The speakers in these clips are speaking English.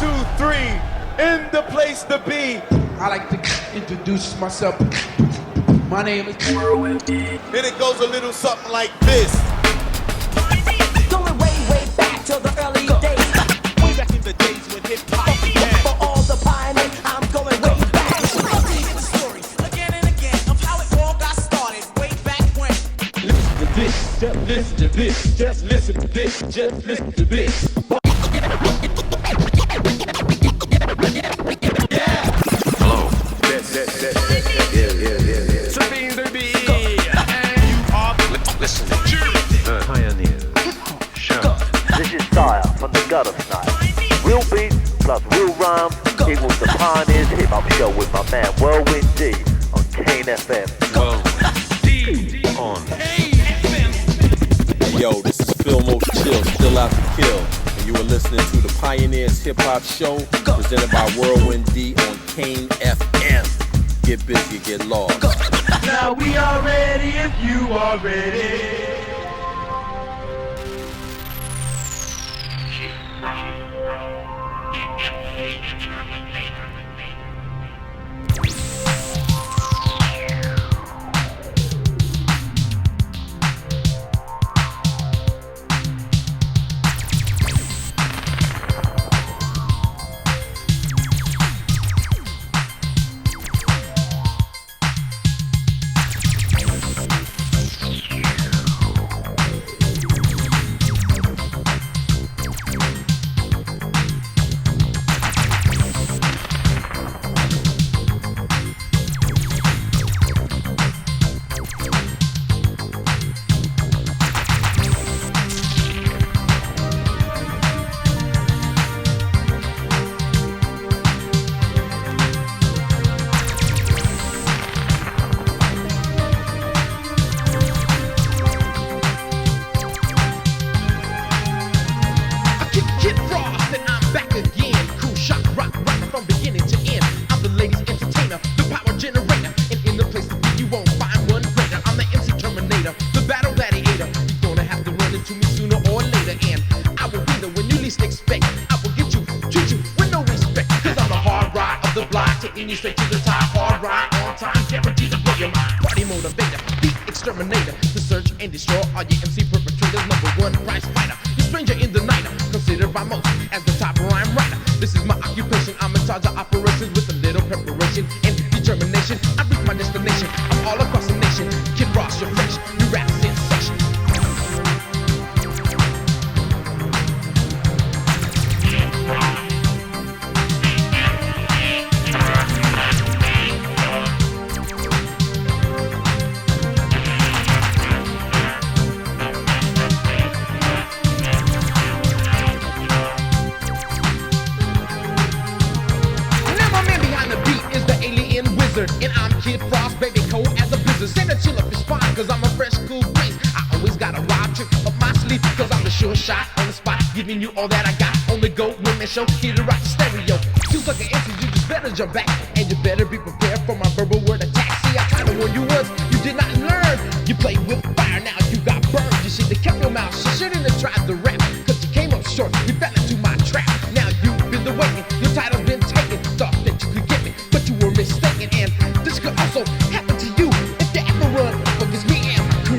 2, 3, in the place to be. I like to introduce myself. My name is And it goes a little something like this. Going way, way back to the early days. Way back in the days when hip-hop began. For all the pioneers, I'm going way back. Love to hear the story again and again of how it all got started way back when. Listen to this, just listen to this, just listen to this, just listen to this. Hello. Sabine the Bee. And you are listening to the Pioneers Show. This is Style from the gutter style. Real beats plus real rhymes equals the Pioneers Hip Hop Show with my man Whirlwind D on Kane FM. Whirlwind D on KFM. Yo, this is Phil Most Chill, still out to kill. And you are listening to the Pioneers Hip Hop Show, presented by Whirlwind D on Kane FM. Get busy, get lost. Now we are ready if you are ready. Terminator, to search and destroy all your MC perpetrators. #1 prize fighter, the stranger in the night, considered by most as the top rhyme writer. This is my occupation, I'm in charge of operations with a little preparation and determination. I reach my destination, I'm all across the nation. Kid Ross, you're fresh, you rap sensation. And I'm Kid Frost, baby, cold as a blizzard. Send a chill up your spine, cause I'm a fresh, cool breeze. I always got a wild trick up my sleeve, cause I'm the sure shot on the spot, giving you all that I got. On the go, women show, here to rock the stereo. Two sucker answers, you just better jump back, and you better be prepared for my verbal word attack. See, I kinda warned you once, you did not learn. You played with fire, now you got burned. You should have kept your mouth shut, shouldn't have tried to rap, cause you came up short, you fell into my trap. Now you've been the waiting, your title's been taken. Thought that you could get me, but you were mistaken. And this could also happen to you if you ever run up against me and my crew.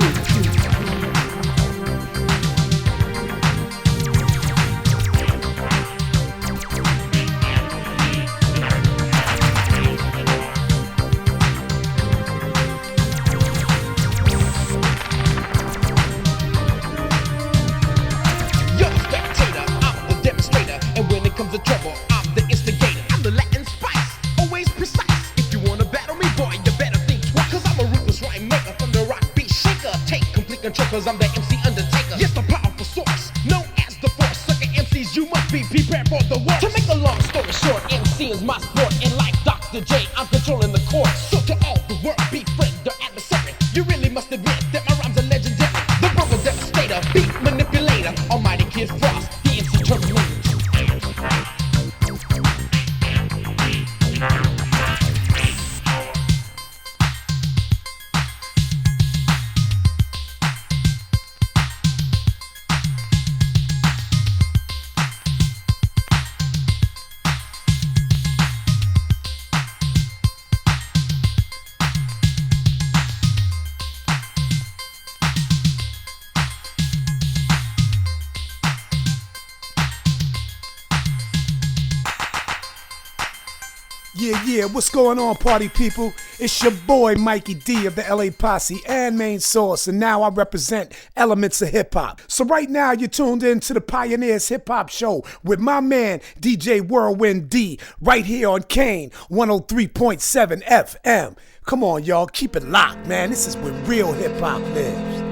You're the spectator, I'm the demonstrator, and when it comes to trouble, I'm the instigator. I'm the Latin spice, always precise. If you wanna battle me, boy, you better think twice. Cause I'm a ruthless rhyme maker from the rock beat shaker. Take complete control, cause I'm the MC Undertaker. Yes, the powerful source, known as the force. Sucker MCs, you must be prepared for the worst. To make a long story short, MC is my sport. And like Dr. J, I'm controlling the court. So to all the world, be friend or adversary, you really must admit that my rhymes are legendary. The verbal devastator, beat manipulator, almighty Kid Frost, the MC Terminator. Yeah, what's going on, party people? It's your boy Mikey D of the LA Posse and Main Source, and now I represent elements of hip-hop. So right now you're tuned in to the Pioneers Hip-Hop Show with my man DJ Whirlwind D right here on Kane 103.7 FM. Come on, y'all, keep it locked, man. This is where real hip-hop lives.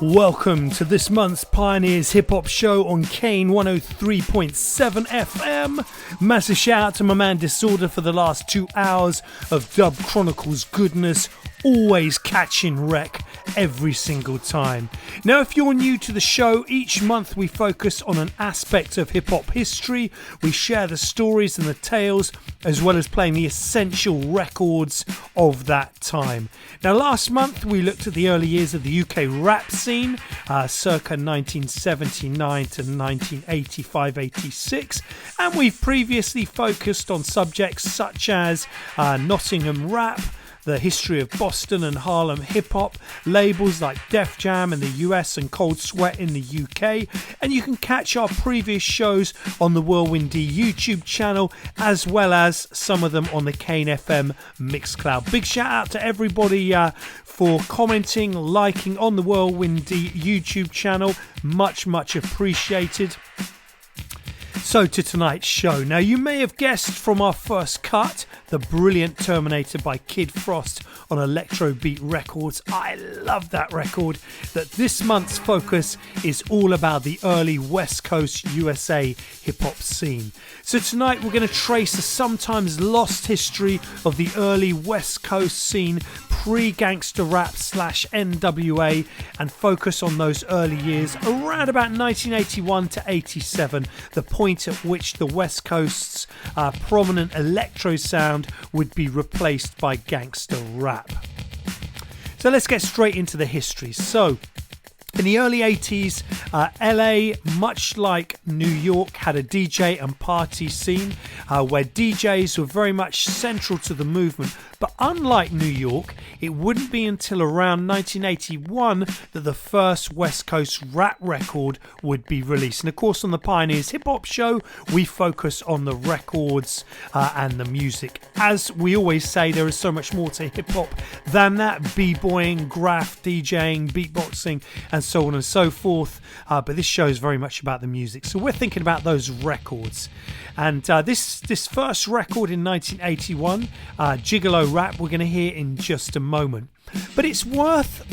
Welcome to this month's Pioneers Hip Hop Show on Kane 103.7 FM. Massive shout out to my man Disorder for the last 2 hours of Dub Chronicles goodness, always catching wreck every single time. Now, if you're new to the show, each month we focus on an aspect of hip hop history. We share the stories and the tales, as well as playing the essential records of that time. Now, last month we looked at the early years of the UK rap scene, circa 1979 to 1985-86, and we've previously focused on subjects such as Nottingham rap, the history of Boston and Harlem hip-hop, labels like Def Jam in the US and Cold Sweat in the UK, and you can catch our previous shows on the Whirlwind D YouTube channel, as well as some of them on the Kane FM Mixcloud. Big shout out to everybody for commenting, liking on the Whirlwind D YouTube channel. Much appreciated. So to tonight's show. Now, you may have guessed from our first cut, the brilliant Terminator by Kid Frost on Electro Beat Records. I love that record. That this month's focus is all about the early West Coast USA hip-hop scene. So tonight we're going to trace the sometimes lost history of the early West Coast scene, pre-gangster rap / NWA, and focus on those early years around about 1981 to 87, the point at which the West Coast's prominent electro sound would be replaced by gangster rap. So let's get straight into the history. So in the early 80s, LA, much like New York, had a DJ and party scene where DJs were very much central to the movement. But unlike New York, it wouldn't be until around 1981 that the first West Coast rap record would be released. And of course, on the Pioneers Hip Hop Show, we focus on the records and the music. As we always say, there is so much more to hip hop than that: b-boying, graph, DJing, beatboxing, and so on and so forth. But this show is very much about the music. So we're thinking about those records. And this first record in 1981, Gigolo Rapp, we're going to hear in just a moment. But it's worth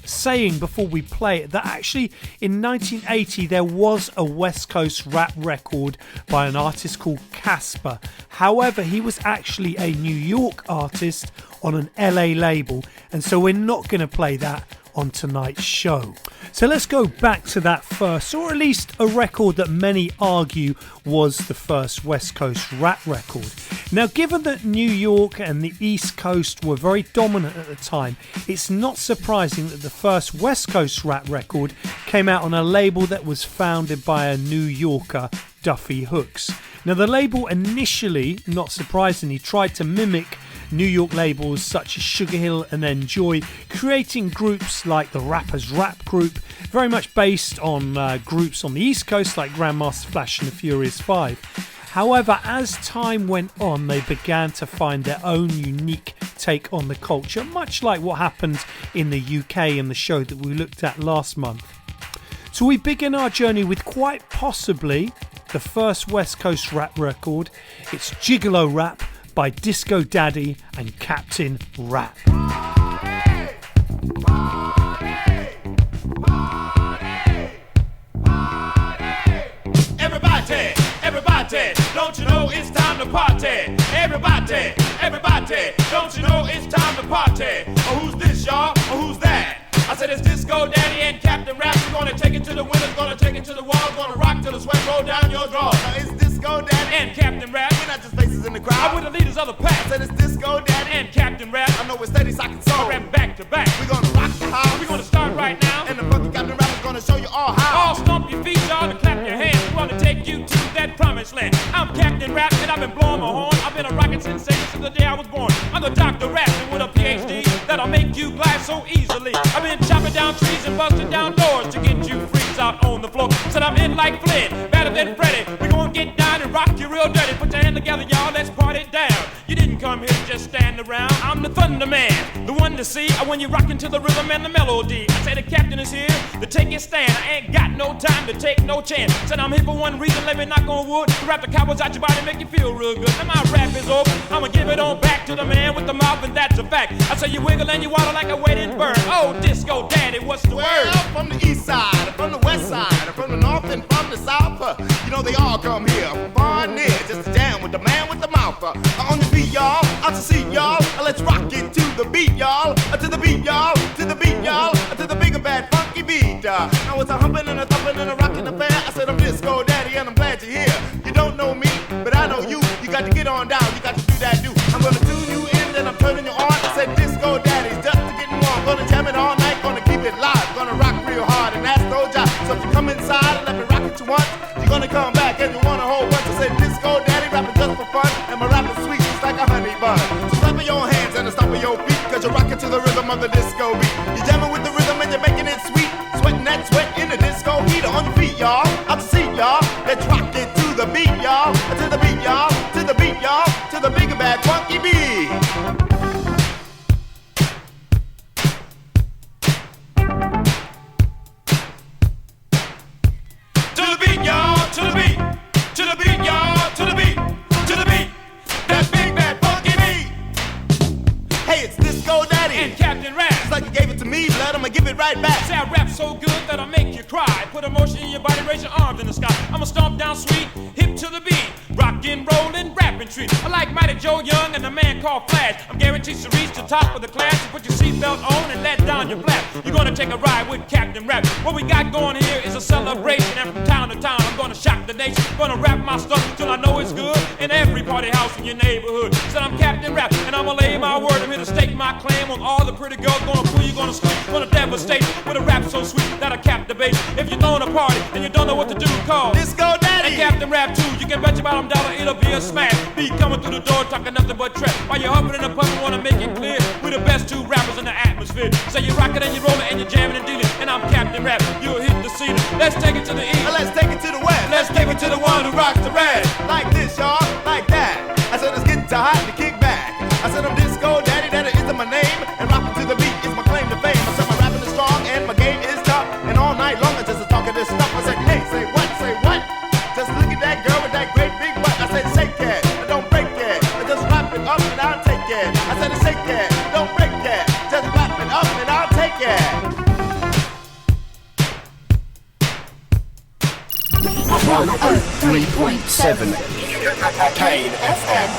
saying before we play it that actually in 1980 there was a West Coast rap record by an artist called Casper. However, he was actually a New York artist on an LA label, and so we're not going to play that on tonight's show. So let's go back to that first, or at least a record that many argue was the first West Coast rap record. Now, given that New York and the East Coast were very dominant at the time, it's not surprising that the first West Coast rap record came out on a label that was founded by a New Yorker, Duffy Hooks. Now, the label initially, not surprisingly, tried to mimic New York labels such as Sugar Hill and Enjoy, creating groups like the Rappers Rap Group, very much based on groups on the East Coast like Grandmaster Flash and the Furious Five. However, as time went on, they began to find their own unique take on the culture, much like what happened in the UK in the show that we looked at last month. So we begin our journey with quite possibly the first West Coast rap record. It's Gigolo Rap by Disco Daddy and Captain Rapp. Everybody, don't you know it's time to party? Everybody, don't you know it's time to party? Oh, who's this, y'all? Oh, who's that? I said it's Disco Daddy and Captain Rapp. We're gonna take it to the windows, gonna take it to the wall, gonna rock till the sweat roll down your drawers. Now it's Disco Daddy and Captain Rapp. We're not just faces in the crowd. We're the leaders of the pack. I said it's Disco Daddy and Captain Rapp. I know it's steady, socking soul. Rap back to back. We're gonna rock the house. We're gonna start right now. And the funky Captain Rapp is gonna show you all how. All stomp your feet, y'all, and clap your hands. We're gonna take you to that promised land. I'm Captain Rapp, and I've been blowing my horn. I've been a rocket sensation since the day I was born. I'm the Dr. Rapp, and with a PhD that'll make make you glide so easily. I've been chopping down trees and busting down doors to get you freaks out on the floor. Said I'm in like Flynn, better than Freddy. We gonna get down and rock you real dirty. Put your hand together, y'all, let's party down. You didn't come here to just stand around. I'm the Thunder Man, the one to see when you rockin' to the rhythm and the melody. I say the captain is here to take his stand. I ain't got no time to take no chance. Said I'm here for one reason, let me knock on wood. To rap the cowboys out your body, make you feel real good. Now my rap is over, I'ma give it on back to the man with the mouth, and that's a fact. I say you wiggle and you waddle like a waiting bird. Oh, disco daddy, what's the word? Well, from the east side, from the west side, from the north and from the south, you know they all come here from far and near just to jam with the man with the mouth. On the beat, y'all, out to see y'all. Let's rock it to the beat, y'all. To the beat, y'all. To the beat, y'all. To the big and bad funky beat. Now it's a humping and a thumping and a rocking affair. I said I'm Disco Daddy and I'm glad you're here. You don't know me, but I know you. You got to get on down. You got to do that do. I'm gonna tune you in, then I'm turning you on. I said Disco Daddy's just to get warm. Gonna jam it all night. Gonna keep it live. Gonna rock real hard and that's no job. So if you come inside and let me rock it you once, you're gonna come back and you want a whole bunch. I said Disco Daddy rapping just for fun, and my rap is sweet just like a honey bun. So clap your hands and stomp your feet, cause you're rocking to the rhythm of the disco beat. You're jamming with the rhythm and you're making it sweet, sweating that sweat in the disco heat. On your feet, y'all, out to see y'all. Let's rock it to the beat, y'all. To the beat, y'all. To the beat, y'all. To the big and bad funky beat. To the beat, y'all, to the beat, to the beat, y'all, to the beat, to the beat, that big bad funky beat. Hey, it's Disco Daddy And Captain Rapp. It's like you gave it to me, blood, I'ma give it right back. Say I rap so good that I make you cry. Put emotion in your body, raise your arms in the sky. I'ma stomp down sweet, hip to the beat, rockin', rollin', rapping treat. I like Mighty Joe Young and a man called Flash. I'm guaranteed to reach the top of the class. So put your seatbelt on and let down your flap. You're gonna take a ride with Captain Rapp. What we got going here is a celebration, and from town to town I'm gonna shock the nation. Gonna rap my stuff till I know it's good in every party house in your neighborhood. Said I'm Captain Rapp and I'ma lay my word. I'm here to stake my claim on all the pretty girls. Gonna fool you, gonna squeak, gonna devastate with a rap so sweet that I captivate. If you're throwing a party and you don't know what to do, call Disco Daddy and Captain Rapp too. You can bet your bottom dollar it'll be a smash. Be coming through the door talking nothing but trap. While you're huffing and puffing, wanna make it clear we're the best two rappers in the atmosphere. So you rock it and you roll it and you're jamming and dealing. And I'm Captain Rapp, you'll hit the scene. Let's take it to the east. Let's take it to the west. Let's give it to the one who rocks the rap. Like this, y'all, like that. I said let's get to hot to kick back. I said I'm Disco Daddy, that is my name. And rockin' to the beat is my claim to fame. I said my rapping is strong and my game is tough. And all night long I just talking this stuff. I said, hey, say what, say what? Just look at that girl with that great big butt. I said shake it, don't break it. Just wrap it up and I'll take it. I said shake it, don't break it. Just wrap it up and I'll take it. 103.7 Kane FM.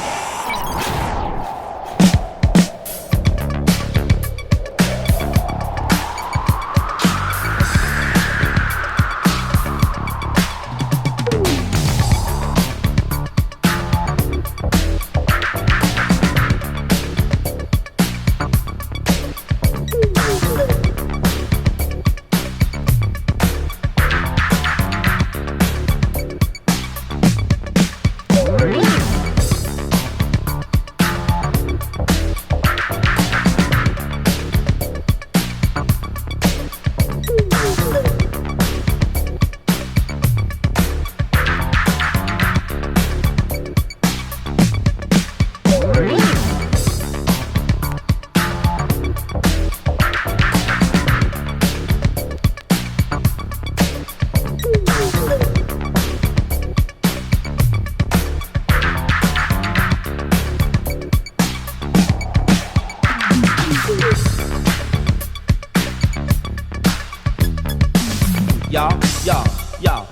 Y'all,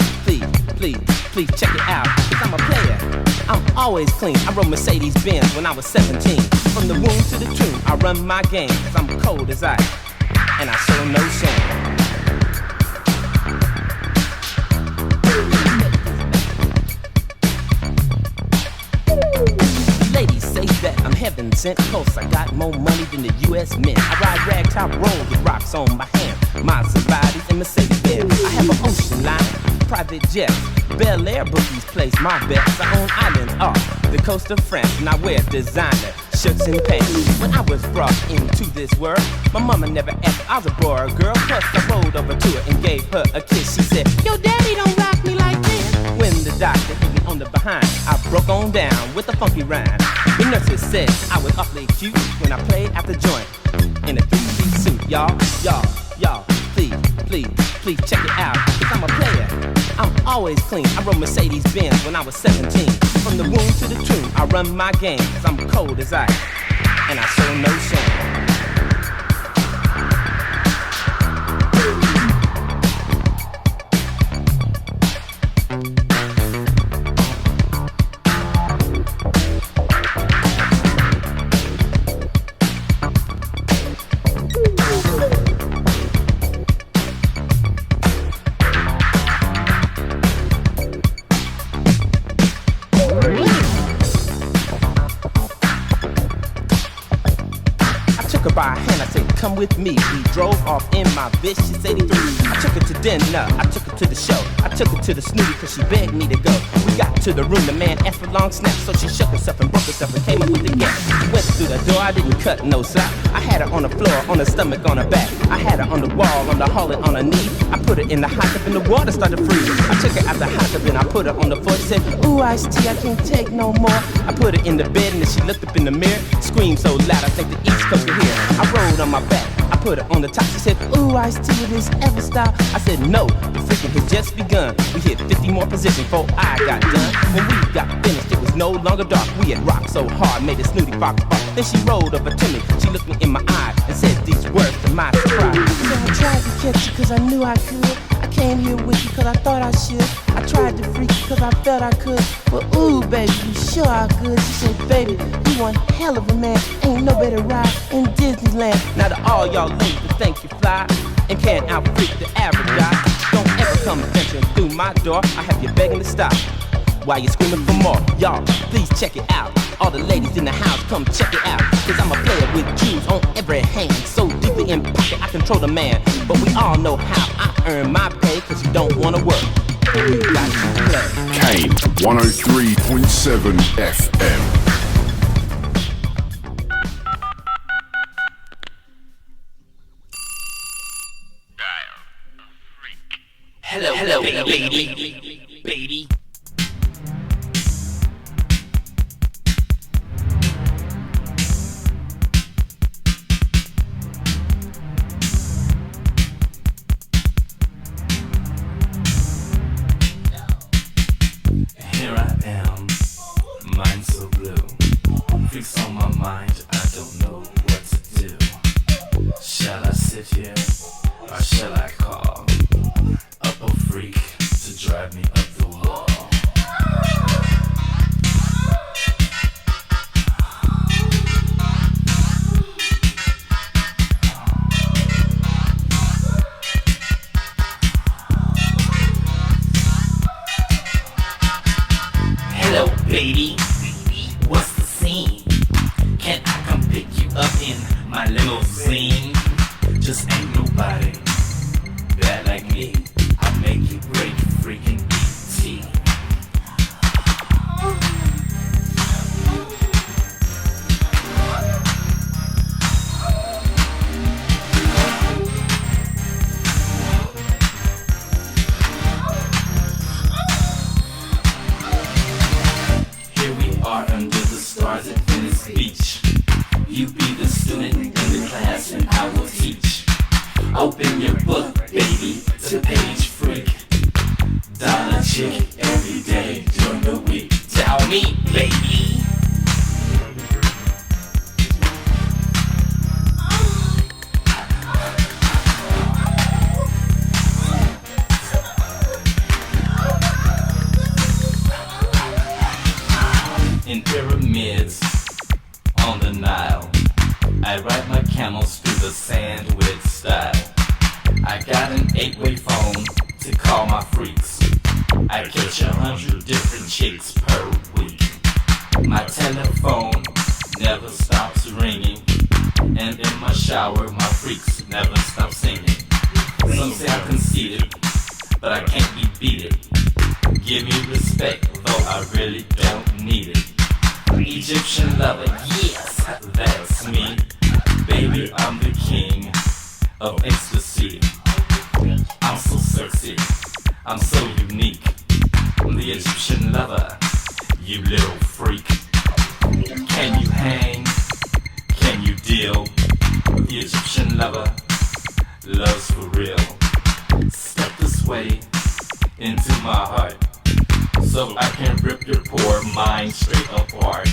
please check it out. Cause I'm a player, I'm always clean. I rode Mercedes Benz when I was 17. From the womb to the tomb, I run my game. Cause I'm cold as ice, and I show no shame. Ladies say that I'm heaven sent, cause I got more money than the U.S. Mint. I ride ragtop road with rocks on my hand. Maseratis and Mercedes-Benz. I have an ocean line, private jets, Bel Air bookies place my bets. I own islands off the coast of France, and I wear designer shirts and pants. When I was brought into this world, my mama never asked I was a boy or a girl. Plus I rolled over to her and gave her a kiss. She said, "Yo, daddy don't rock me like this." When the doctor hit me on the behind, I broke on down with a funky rhyme. The nurses said I was awfully cute when I played at the joint in a 3-piece suit. Y'all, please check it out. Cause I'm a player, I'm always clean. I rode Mercedes-Benz when I was 17. From the womb to the tomb, I run my game. Cause I'm cold as ice, and I show no shame. By hand, I said, come with me. We drove off in my vicious 83. I took her to dinner, I took her to the show, I took her to the snooty cause she begged me to go. We got to the room, the man asked for long snaps, so she shook herself and broke herself and came up with the gas. Went through the door, I didn't cut no slack. I had her on the floor, on her stomach, on her back. I had her on the wall, on the hall and on her knee. I put her in the hot tub and the water started freezing. I took her out the hot tub and I put her on the floor. She said, ooh, iced tea, I can't take no more. I put her in the bed and then she looked up in the mirror, screamed so loud I think the East Coast could hear. I rolled on my back, I put her on the top. She said, ooh, iced tea, will this ever stop? I said, no, the freaking has just begun. We hit 50 more positions before I got done. When we got finished, it was no longer dark. We had rocked so hard, made a snooty fox bark. Then she rolled over to me, she looked me in my eye and said these words to my surprise. So I tried to catch you cause I knew I could. I came here with you cause I thought I should. I tried to freak you cause I felt I could. But ooh, baby, you sure I could. She said, baby, you one hell of a man. Ain't no better ride in Disneyland. Now to all y'all ladies that think you fly and can't out-freak the average guy, don't ever come venturing through my door. I have you begging to stop while you're screaming for more. Y'all, please check it out. All the ladies in the house, come check it out. Cause I'm a player with jewels on every hand. So deeply in pocket, I control the man. But we all know how I earn my pay. Cause you don't wanna work, you got to play. Kane 103.7 FM. Hello, baby. Here I am, mind so blue. Freaks on my mind, I don't know what to do. Shall I sit here, or shall I call up a freak to drive me up the wall? Hello, baby. What's the scene? Can I come pick you up in my limousine? Just ain't nobody bad like me. I make you break freaking ET. Here we are under the stars at Venice Beach. You be the student in the class and I will teach. Open your book, baby, to page freak. Dollar chick every day during the week. Tell me, baby. In pyramids on the Nile, I ride my camels through the sand with style. I got an 8-way phone to call my freaks. I catch 100 different chicks per week. My telephone never stops ringing, and in my shower my freaks never stop singing. Some say I'm conceited, but I can't be beated. Give me respect, though I really don't need it. Egyptian lover, yes, that's me. Baby, I'm the king of ecstasy. I'm so sexy, I'm so unique. I'm the Egyptian lover, you little freak. Can you hang? Can you deal with the Egyptian lover? Love's for real. Step this way into my heart, so I can rip your poor mind straight apart.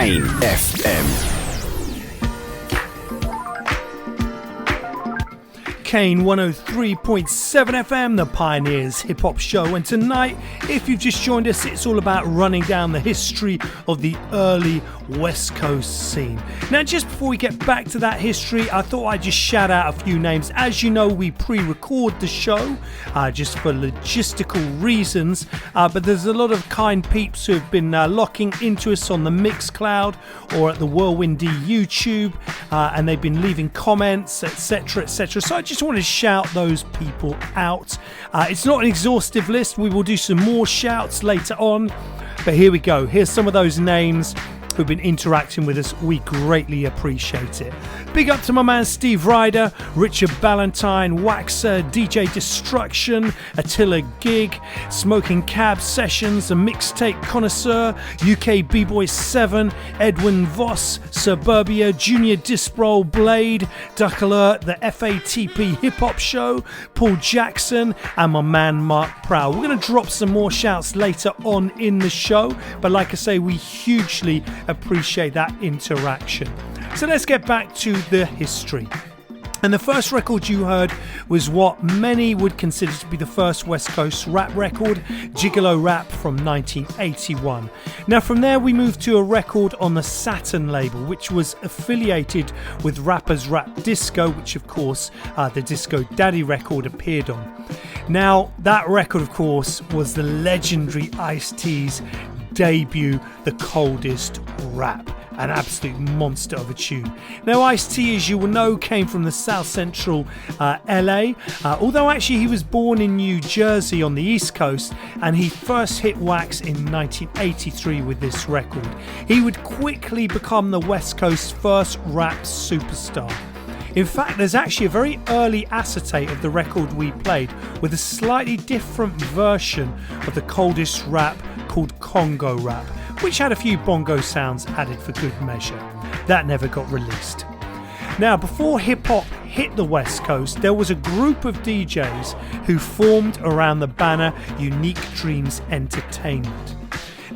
Kane FM. Kane 103.7 FM, the Pioneers Hip Hop Show. And tonight, if you've just joined us, it's all about running down the history of the early West Coast scene. Now, just before we get back to that history, I thought I'd just shout out a few names. As you know, we pre-record the show just for logistical reasons, but there's a lot of kind peeps who have been locking into us on the Mixcloud or at the Whirlwind D YouTube, and they've been leaving comments, etc, etc. So I just want to shout those people out. It's not an exhaustive list. We will do some more shouts later on, but here we go. Here's some of those names who've been interacting with us. We greatly appreciate it. Big up to my man Steve Ryder, Richard Ballantyne, Waxer, DJ Destruction, Attila Gig, Smoking Cab Sessions, The Mixtape Connoisseur, UK B-Boy 7, Edwin Voss, Suburbia, Junior Disprol, Blade, Duck Alert, the FATP Hip Hop Show, Paul Jackson, and my man Mark Prow. We're going to drop some more shouts later on in the show, but like I say, we hugely appreciate that interaction. So let's get back to the history. And the first record you heard was what many would consider to be the first West Coast rap record, Gigolo Rapp from 1981. Now from there we moved to a record on the Saturn label, which was affiliated with Rapper's Rap Disco, which of course the Disco Daddy record appeared on. Now that record of course was the legendary Ice-T's debut, The Coldest Rap. An absolute monster of a tune. Now Ice-T, as you will know, came from the South Central LA, although actually he was born in New Jersey on the East Coast, and he first hit wax in 1983 with this record. He would quickly become the West Coast's first rap superstar. In fact, there's actually a very early acetate of the record we played with a slightly different version of The Coldest Rap called Congo Rap, which had a few bongo sounds added for good measure. That never got released. Now, before hip-hop hit the West Coast, there was a group of DJs who formed around the banner Unique Dreams Entertainment.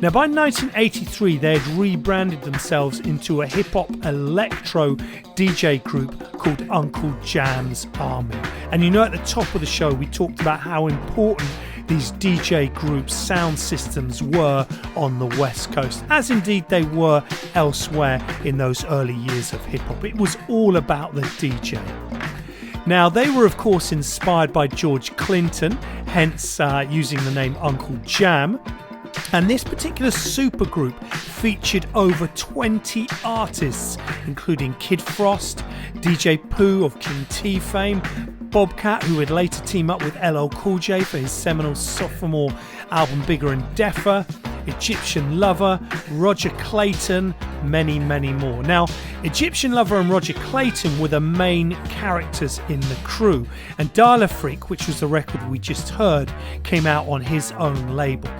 Now, by 1983, they had rebranded themselves into a hip-hop electro DJ group called Uncle Jam's Army. And you know, at the top of the show, we talked about how important these DJ groups' sound systems were on the West Coast, as indeed they were elsewhere in those early years of hip-hop. It was all about the DJ. Now, they were, of course, inspired by George Clinton, hence using the name Uncle Jam. And this particular supergroup featured over 20 artists, including Kid Frost, DJ Pooh of King T fame, Bobcat, who would later team up with LL Cool J for his seminal sophomore album Bigger and Deffer, Egyptian Lover, Roger Clayton, many, many more. Now, Egyptian Lover and Roger Clayton were the main characters in the crew, and Dialer Freak, which was the record we just heard, came out on his own label.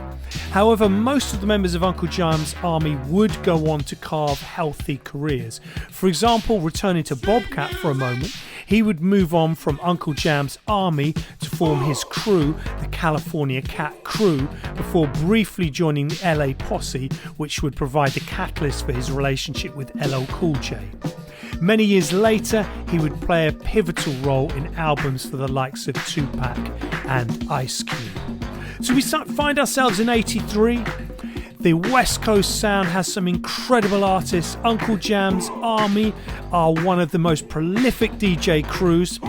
However, most of the members of Uncle Jam's army would go on to carve healthy careers. For example, returning to Bobcat for a moment, he would move on from Uncle Jam's army to form his crew, the California Cat Crew, before briefly joining the LA Posse, which would provide the catalyst for his relationship with LL Cool J. Many years later, he would play a pivotal role in albums for the likes of Tupac and Ice Cube. So we find ourselves in 83. The West Coast sound has some incredible artists. Uncle Jam's Army are one of the most prolific DJ crews.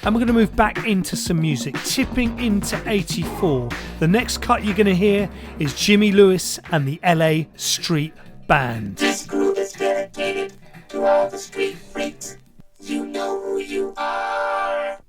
And we're going to move back into some music, tipping into 84. The next cut you're going to hear is Jimmy Lewis and the LA Street Band. This groove is dedicated to all the street freaks. You know who you are.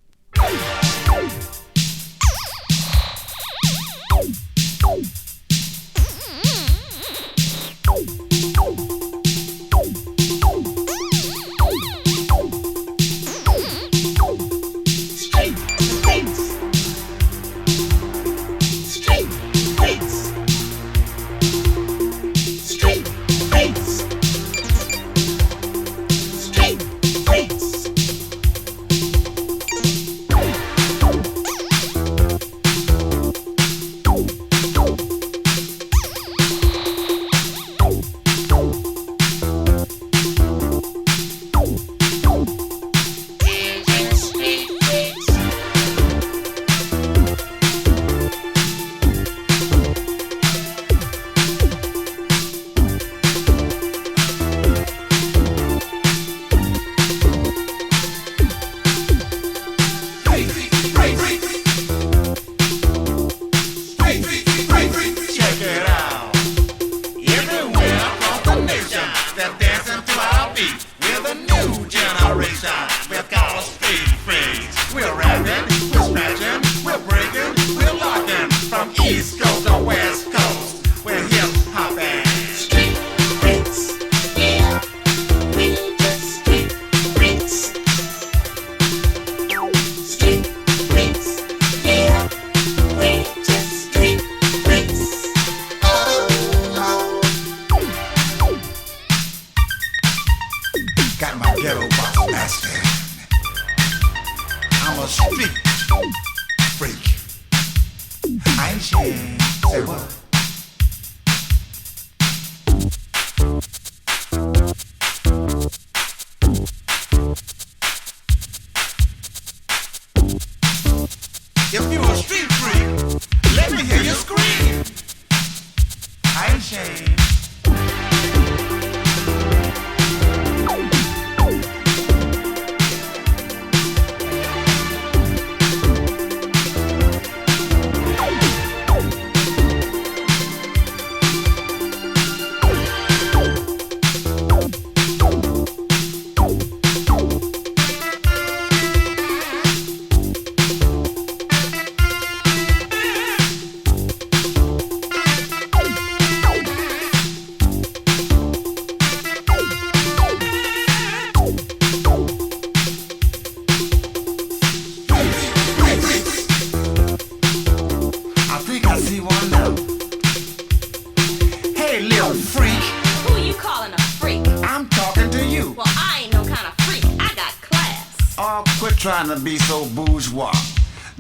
Trying to be so bourgeois.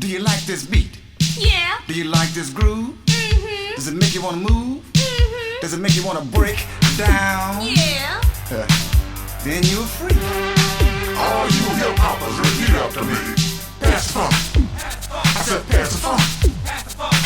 Do you like this beat? Yeah. Do you like this groove? Mm-hmm. Does it make you want to move? Mm-hmm. Does it make you want to break down? Yeah. Then you're a freak. All you hip hoppers, repeat after me. Pass the funk. I said pass the funk.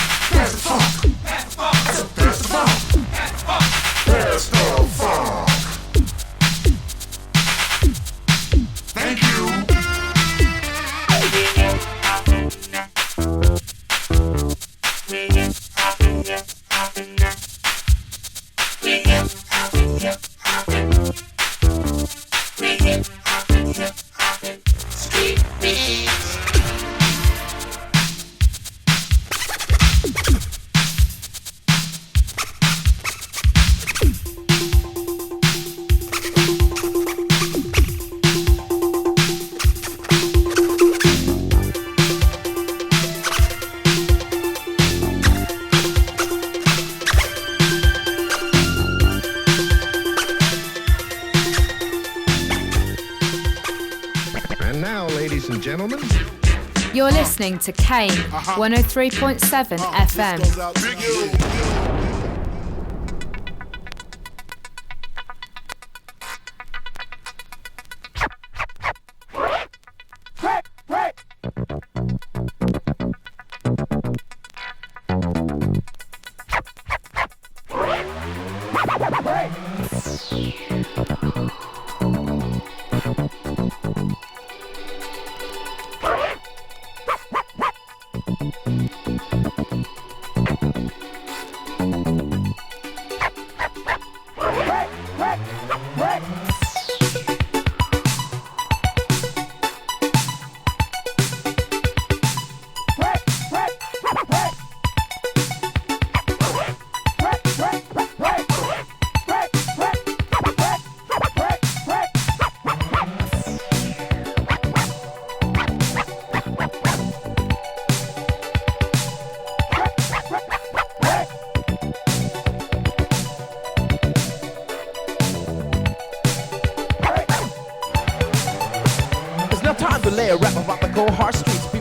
and gentlemen. You're listening to Kane 103.7 FM.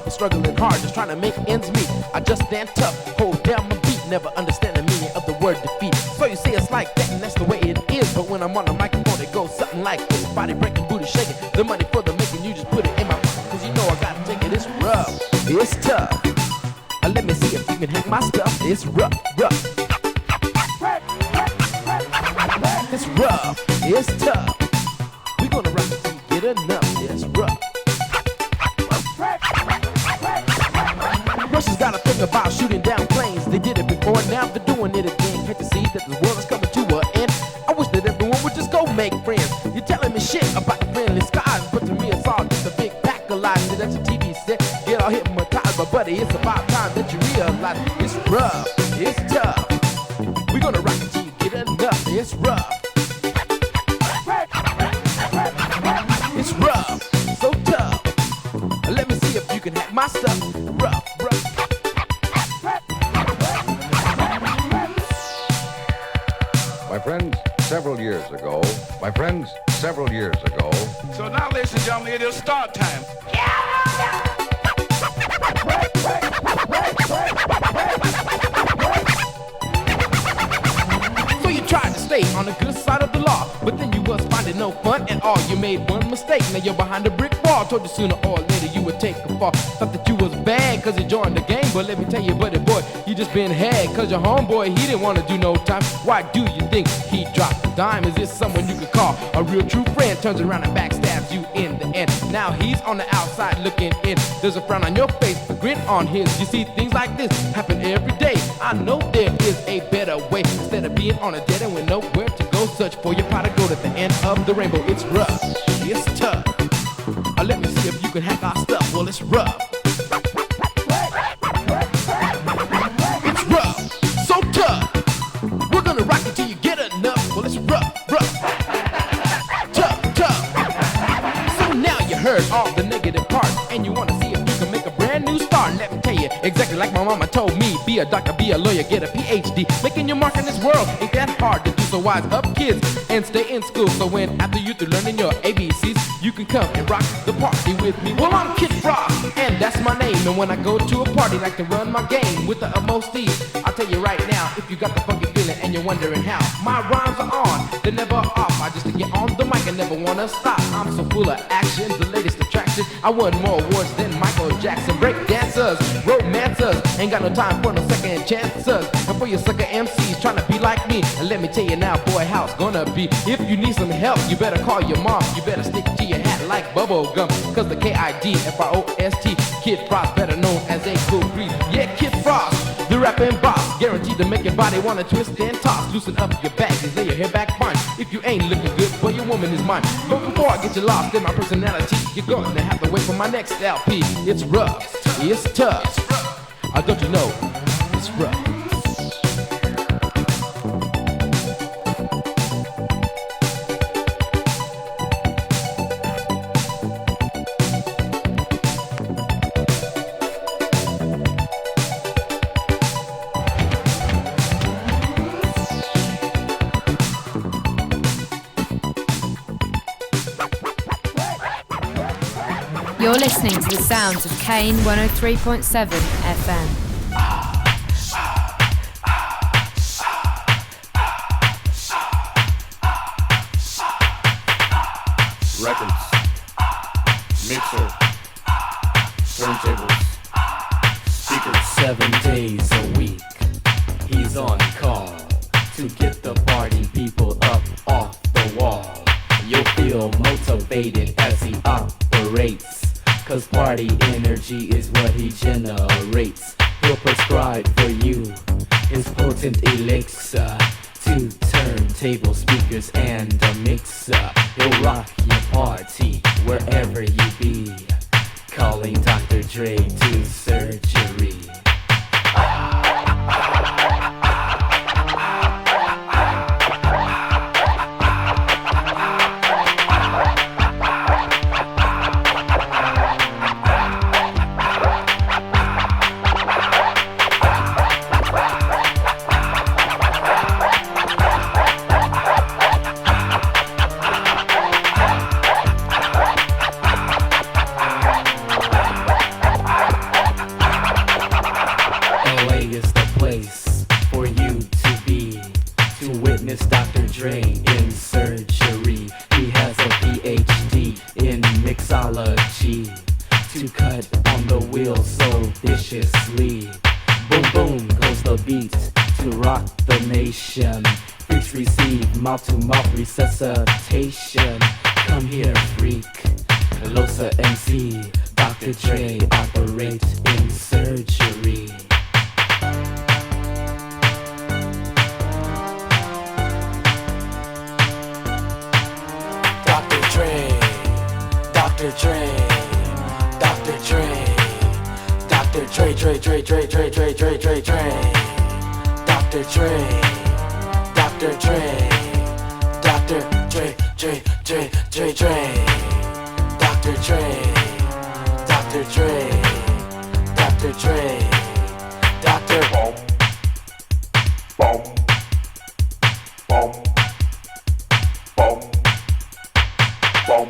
Struggling hard, just trying to make ends meet. I just stand tough, hold down my beat, never understand the meaning of the word defeat. So you say it's like that, and that's the way it is. But when I'm on the microphone, it goes something like this: body breaking, booty shaking, the money for the making. You just put it in my pocket, cause you know I gotta take it. It's rough, it's tough. Let me see if you can hack my stuff. It's rough, rough. It's rough, it's tough. We gonna rock it till you get enough. It's rough. Russia's got a thing about shooting down planes. They did it before, now they're doing it again. Can't you see that the world is coming to an end? I wish that everyone would just go make friends. You're telling me shit about the friendly skies, but to me it's all just a big pack of lies. See, that's a TV set, get all hypnotized. But buddy, it's about time that you realize it's rough, it's tough. We're gonna rock it till you get enough. It's rough. It's rough, so tough. Let me see if you can hack my stuff. Rough, rough. My friends, several years ago. So now, ladies and gentlemen, it is start time. So you tried to stay on the good side of the law, but then you was finding no fun at all. You made one mistake, now you're behind a brick wall. Told you sooner or later you would take a fall. Thought that you was bad cause you joined the game, but let me tell you, buddy boy, you just been had. Cause your homeboy, he didn't want to do no time. Why do you think he dropped a dime? Is this someone you could call a real true friend? Turns around and backstabs you in the end. Now he's on the outside looking in. There's a frown on your face, a grin on his. You see things like this happen every day. I know there is a better way. Instead of being on a dead end with nowhere to go, search for your pot of gold at the end of the rainbow. It's rough, it's tough. Let me see if you can hack our stuff. Well, it's rough. It's rough, so tough. We're gonna rock it till you get enough. Well, it's rough, rough. Tough, tough. So now you heard all the negative parts, and you wanna see if you can make a brand new start. Let me tell you, exactly like my mama told me, be a doctor, be a lawyer, get a PhD. Making your mark in this world ain't that hard to do. So wise up, kids, and stay in school. So when after you through learning your ABCs, you can come and rock the party with me. Well, I'm Kid Frost, and that's my name. And when I go to a party, like to run my game with the utmost ease. I'll tell you right now, if you got the funky feeling and you're wondering how, my rhymes are on, they're never off. I just to get on the mic and never wanna stop. I'm so full of action, the latest attraction. I won more awards than Michael Jackson. Break dancers, romancers, ain't got no time for no second chances. And for your sucker MCs trying to be like me, and let me tell you now, boy, how it's gonna be. If you need some help, you better call your mom. You better stick to your hat like bubble gum. Cause the KIDFROST, Kid Frost, better known as a cool breeze. Yeah, Kid Frost, the rapping boss, guaranteed to make your body wanna twist and toss. Loosen up your baggies, lay your hair back fine. If you ain't looking good, boy, your woman is mine. But before I get you lost in my personality, you're gonna have to wait for my next LP. It's rough, it's tough. Don't you know, it's rough. You're listening to the sounds of Kane 103.7 FM. Records, mixer, turntables, speakers. 7 days a week, he's on call to get the party people up off the wall. You'll feel motivated as he operates, 'cause party energy is what he generates. He'll prescribe for you his potent elixir, 2 turntable speakers and a mixer. He'll rock your party wherever you be, calling Dr. Dre to surgery. Mouth-to-mouth resuscitation. Come here, freak. Losa MC, Dr. Dre operates in surgery. Dr. Dre, Dr. Dre, Dr. Dre, Dr. Dre, Dre, Dre, Dre, Dre, Dre, Dre, Dre, Dre, Dr. Dre, Dr. Dre. Dr. Dre, Dre, Dre, Dre, Dre, Dr. Dre, Dr. Dre, Dr. Dre, Dr. Boom, boom, boom, boom, boom,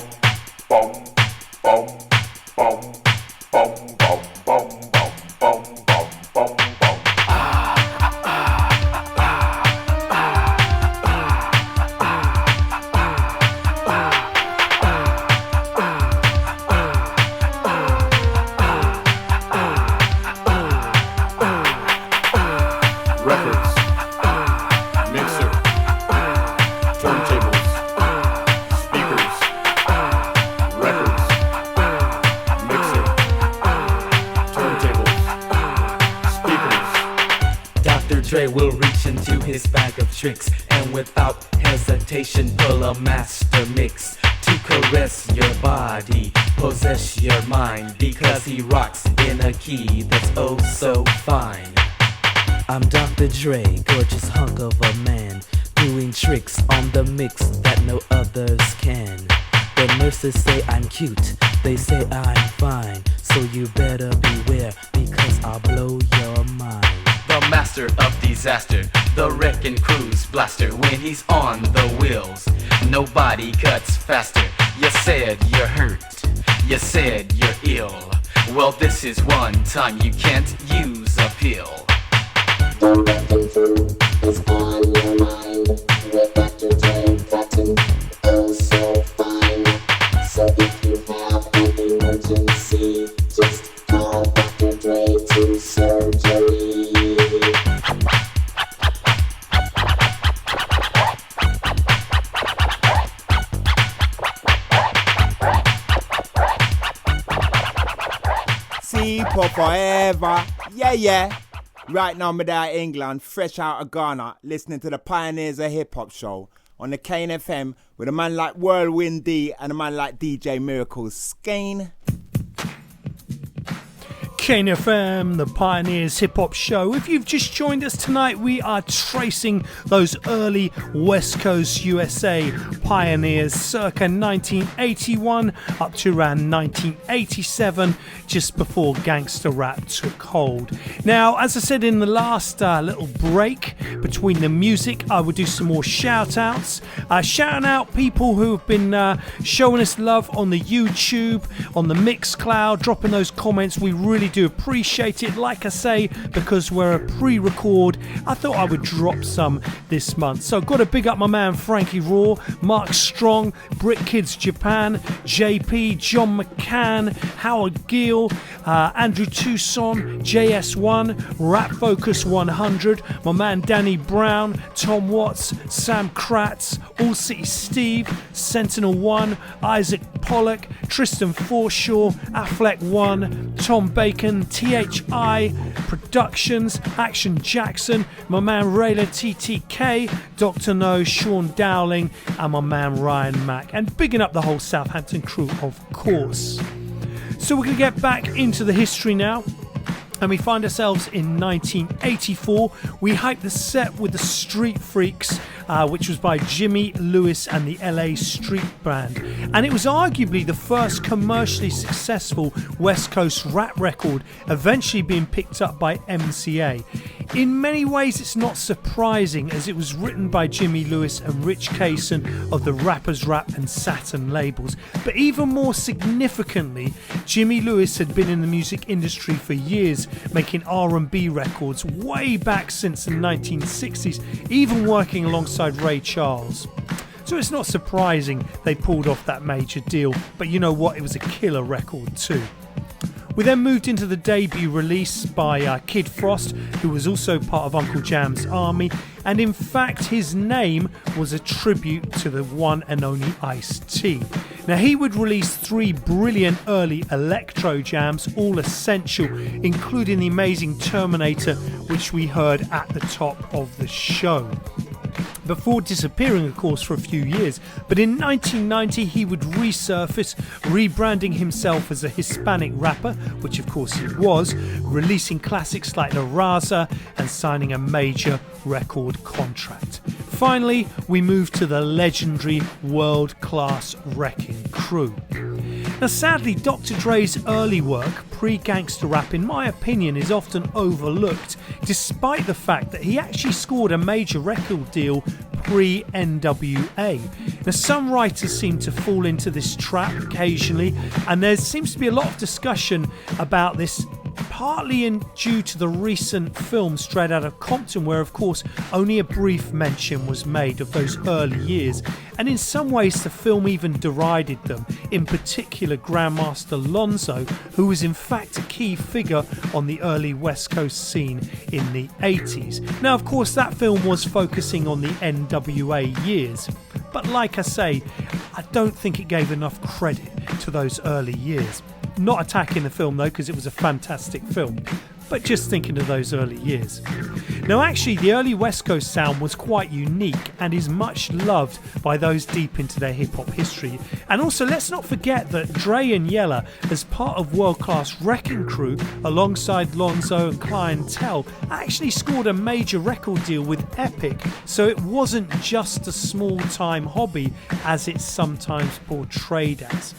boom, boom, boom, boom, boom, boom, boom, boom, boom, boom. Dre will reach into his bag of tricks and without hesitation pull a master mix to caress your body, possess your mind, because he rocks in a key that's oh so fine. I'm Dr. Dre, gorgeous hunk of a man, doing tricks on the mix that no others can. The nurses say I'm cute, they say I'm fine, so you better beware because I'll blow your mind. The master of disaster, the Wreckin cruise blaster. When he's on the wheels, nobody cuts faster. You said you're hurt, you said you're ill. Well, this is one time you can't use a pill. The Wreckin crew is on your mind. With Dr. Dre cutting oh so fine. So if you have an emergency, just call Dr. Dre to surgery. For forever, yeah. Right now, I'm out England, fresh out of Ghana, listening to the Pioneers of Hip Hop show on the Kane FM with a man like Whirlwind D and a man like DJ Miracle Skane. Kane FM, the Pioneers Hip Hop Show. If you've just joined us tonight, we are tracing those early West Coast USA pioneers circa 1981 up to around 1987, just before gangster rap took hold. Now, as I said in the last little break between the music, I will do some more shout outs. Shouting out people who have been showing us love on the YouTube, on the Mixcloud, dropping those comments. We really do appreciate it. Like I say, because we're a pre-record, I thought I would drop some this month. So got to big up my man Frankie Raw, Mark Strong, Brick Kids Japan, JP, John McCann, Howard Gill, Andrew Tucson, JS1, Rap Focus 100, my man Danny Brown, Tom Watts, Sam Kratz, All City Steve, Sentinel 1, Isaac Pollock, Tristan Forshaw, Affleck 1, Tom Bacon, THI Productions, Action Jackson, my man Rayla TTK, Dr. No, Sean Dowling, and my man Ryan Mack. And bigging up the whole Southampton crew, of course. So we're going to get back into the history now. And we find ourselves in 1984. We hyped the set with the Street Freaks, which was by Jimmy Lewis and the LA Street Band. And it was arguably the first commercially successful West Coast rap record, eventually being picked up by MCA. In many ways, it's not surprising, as it was written by Jimmy Lewis and Rich Kaysen of the Rappers Rap and Saturn labels. But even more significantly, Jimmy Lewis had been in the music industry for years, making R&B records way back since the 1960s, even working alongside Ray Charles. So it's not surprising they pulled off that major deal, but you know what, it was a killer record too. We then moved into the debut release by Kid Frost, who was also part of Uncle Jam's army, and in fact his name was a tribute to the one and only Ice-T. Now he would release 3 brilliant early electro jams, all essential, including the amazing Terminator, which we heard at the top of the show, before disappearing, of course, for a few years. But in 1990 he would resurface, rebranding himself as a Hispanic rapper, which of course he was, releasing classics like La Raza and signing a major record contract. Finally, we move to the legendary world-class Wreckin crew. Now sadly, Dr. Dre's early work, pre-gangster rap, in my opinion, is often overlooked, despite the fact that he actually scored a major record deal pre-NWA. Now some writers seem to fall into this trap occasionally, and there seems to be a lot of discussion about this, partly due to the recent film Straight Outta Compton, where of course only a brief mention was made of those early years, and in some ways the film even derided them, in particular Grandmaster Lonzo, who was in fact a key figure on the early West Coast scene in the 80s. Now of course that film was focusing on the NWA years, but like I say, I don't think it gave enough credit to those early years. Not attacking the film though, because it was a fantastic film, but just thinking of those early years. Now actually the early West Coast sound was quite unique and is much loved by those deep into their hip hop history. And also let's not forget that Dre and Yella, as part of World Class Wreckin crew alongside Lonzo and Clientele, actually scored a major record deal with Epic, so it wasn't just a small time hobby as it's sometimes portrayed as.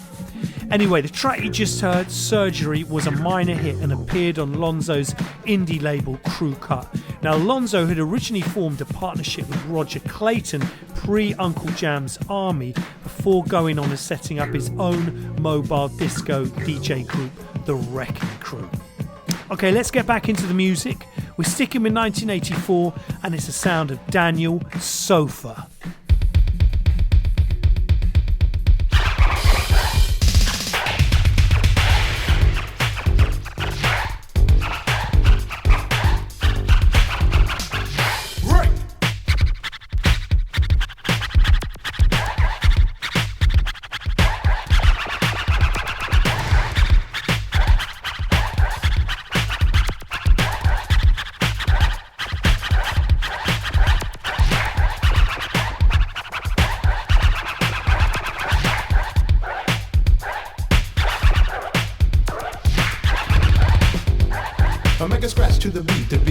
Anyway, the track you just heard, Surgery, was a minor hit and appeared on Lonzo's indie label Crew Cut. Now Lonzo had originally formed a partnership with Roger Clayton pre-Uncle Jam's army, before going on and setting up his own mobile disco DJ group, the Wreckin Crew. Okay, let's get back into the music. We're sticking with 1984 and it's the sound of Daniel Sofa.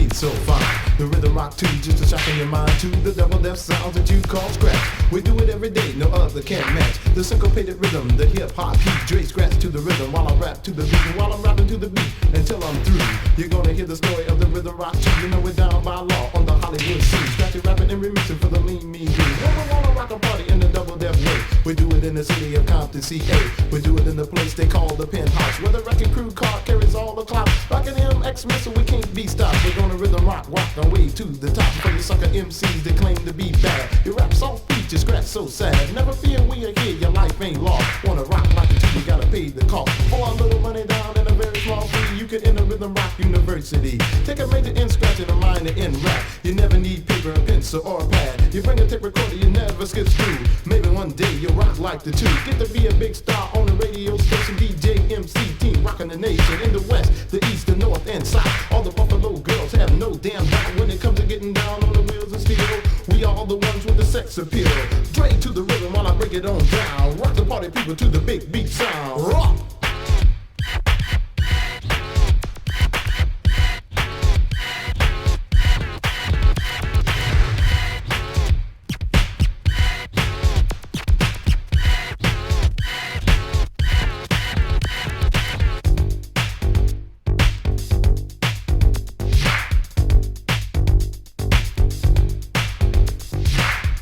beat so fine. The rhythm rock too, just a shock in your mind to the double death sounds that you call scratch. We do it every day, no other can match. The syncopated rhythm, the hip hop beat, Dre scratch to the rhythm while I rap to the beat, and while I'm rapping to the beat until I'm through. You're gonna hear the story of the rhythm rock too. You know we're down by law on the Hollywood scene, scratching, rapping, and remixing for the lean, mean green. We wanna rock a party in the double death way. We do it in the city of Compton, CA. We do it in the place they call the penthouse, where the Wreckin crew car carries all the clout. Rockin' MX missile, we can't be stopped. We're gonna rhythm rock our way to the top. For you sucker MCs that claim to be bad, your rap soft beat, your scratch so sad. Never fear, we are here, your life ain't lost. Wanna rock like a you gotta pay the cost. For a little money down and a very small fee, you can enter Rhythm Rock University. Take a major in scratch and a minor in rap. You never need paper, a pencil, or a pad. You bring a tape recorder, you never skip school. Maybe one day you'll rock like the two. Get to be a big star on the radio station. DJ, MC, team rockin' the nation. In the west, the east, the north, and south. All the Buffalo girls have no damn doubt when it comes to getting down on the wheels of steel. We all the ones with the sex appeal. Dre to the rhythm while I break it on down. Rock the party people to the big beat sound. Rock!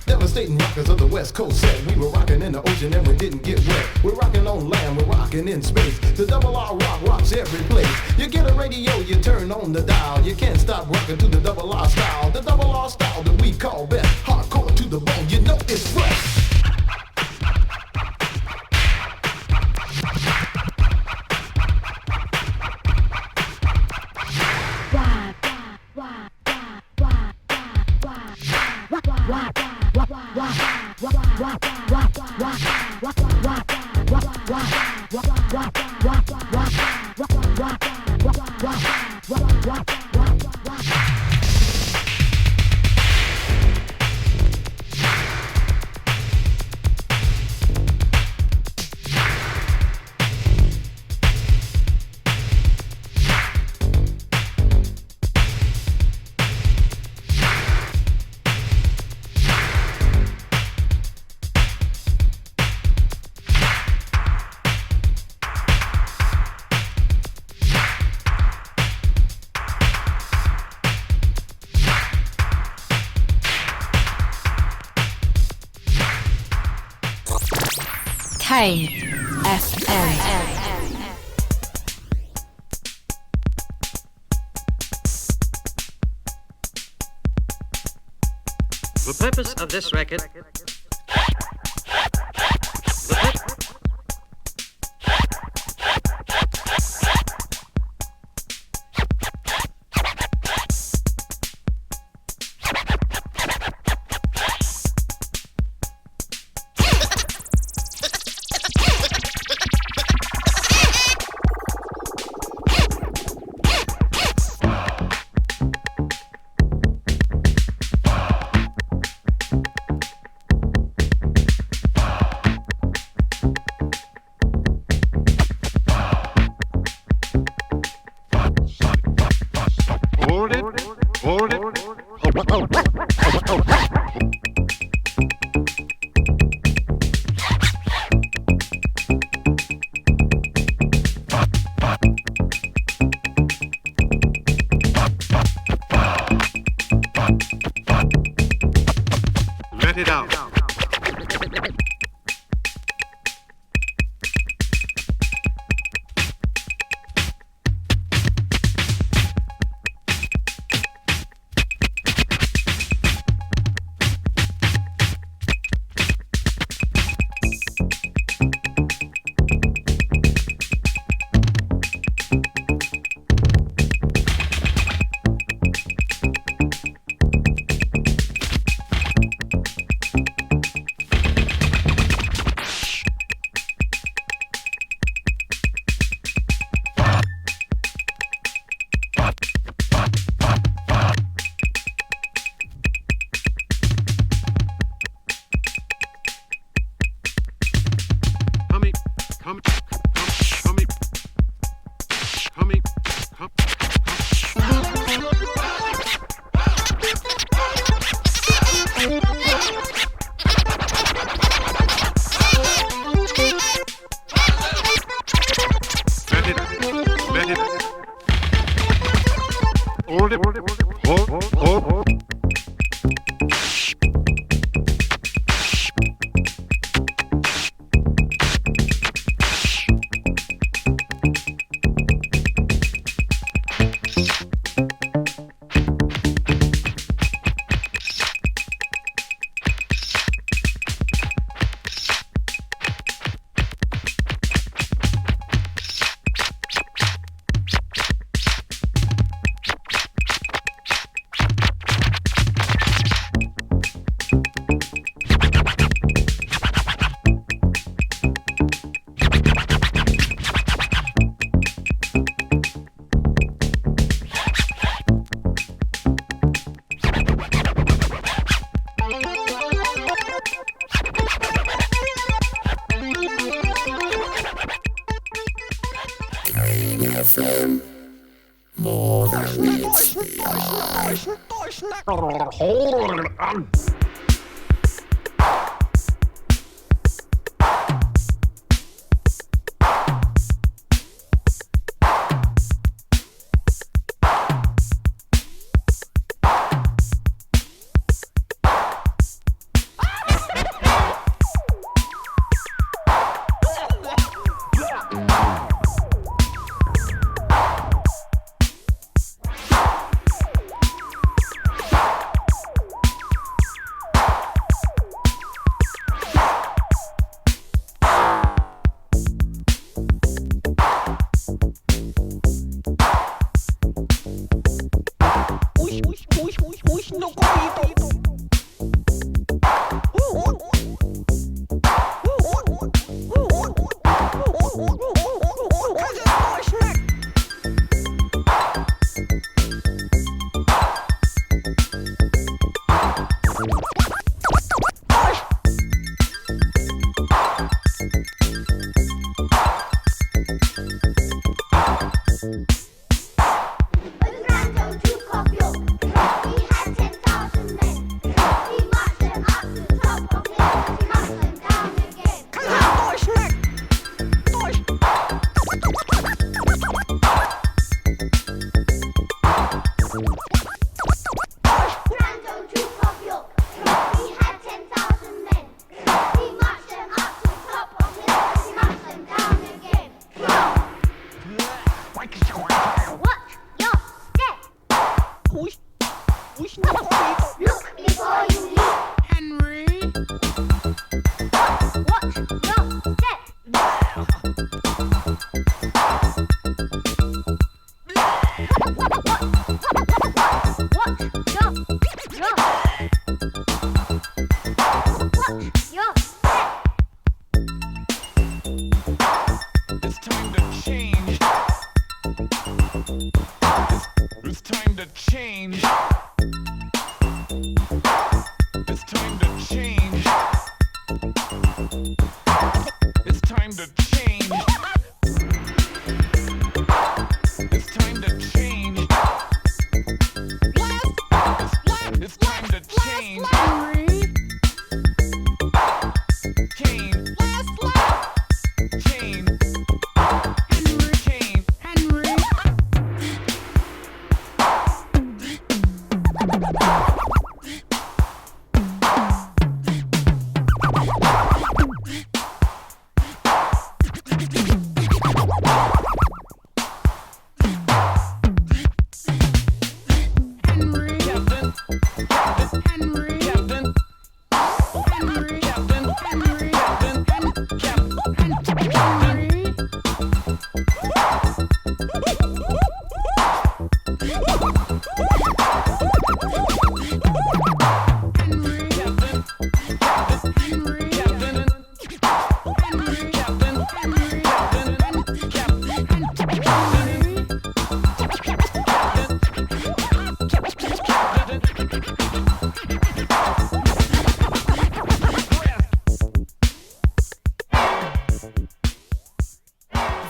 Devastating rockers of the West Coast said we were rocking in the ocean and we didn't get wet. We're rocking on land, we're rocking in space. The double R rock rocks every place. You get a radio, you turn on the dial. You can't stop rocking to the double R style. The double R style that we call best. Hardcore to the bone, you know it's fresh. Kane FM. The purpose of this record. Let it out. FM. More than meets the eye.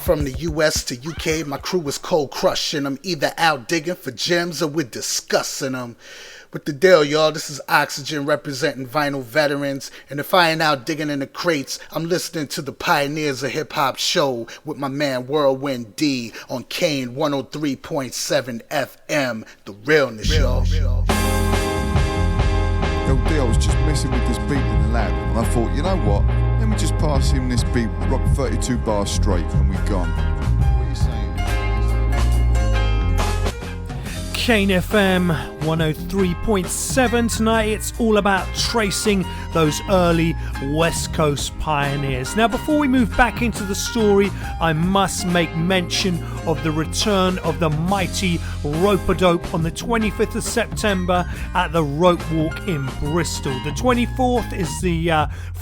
From the US to UK, my crew is cold crushing them. Either out digging for gems or we're discussing them. With the deal, y'all, this is Oxygen representing vinyl veterans. And if I ain't out digging in the crates, I'm listening to the Pioneers of Hip Hop show with my man Whirlwind D on Kane 103.7 FM. The realness, y'all. Yo, D, I was just messing with this beat in the lab, and I thought, you know what? Let me just pass him this beat, rock 32 bars straight, and we're gone. What are you saying? Kane FM 103.7. Tonight it's all about tracing those early West Coast pioneers. Now, before we move back into the story, I must make mention of the return of the mighty Rope-a-Dope on the 25th of September at the Rope Walk in Bristol. The 24th is the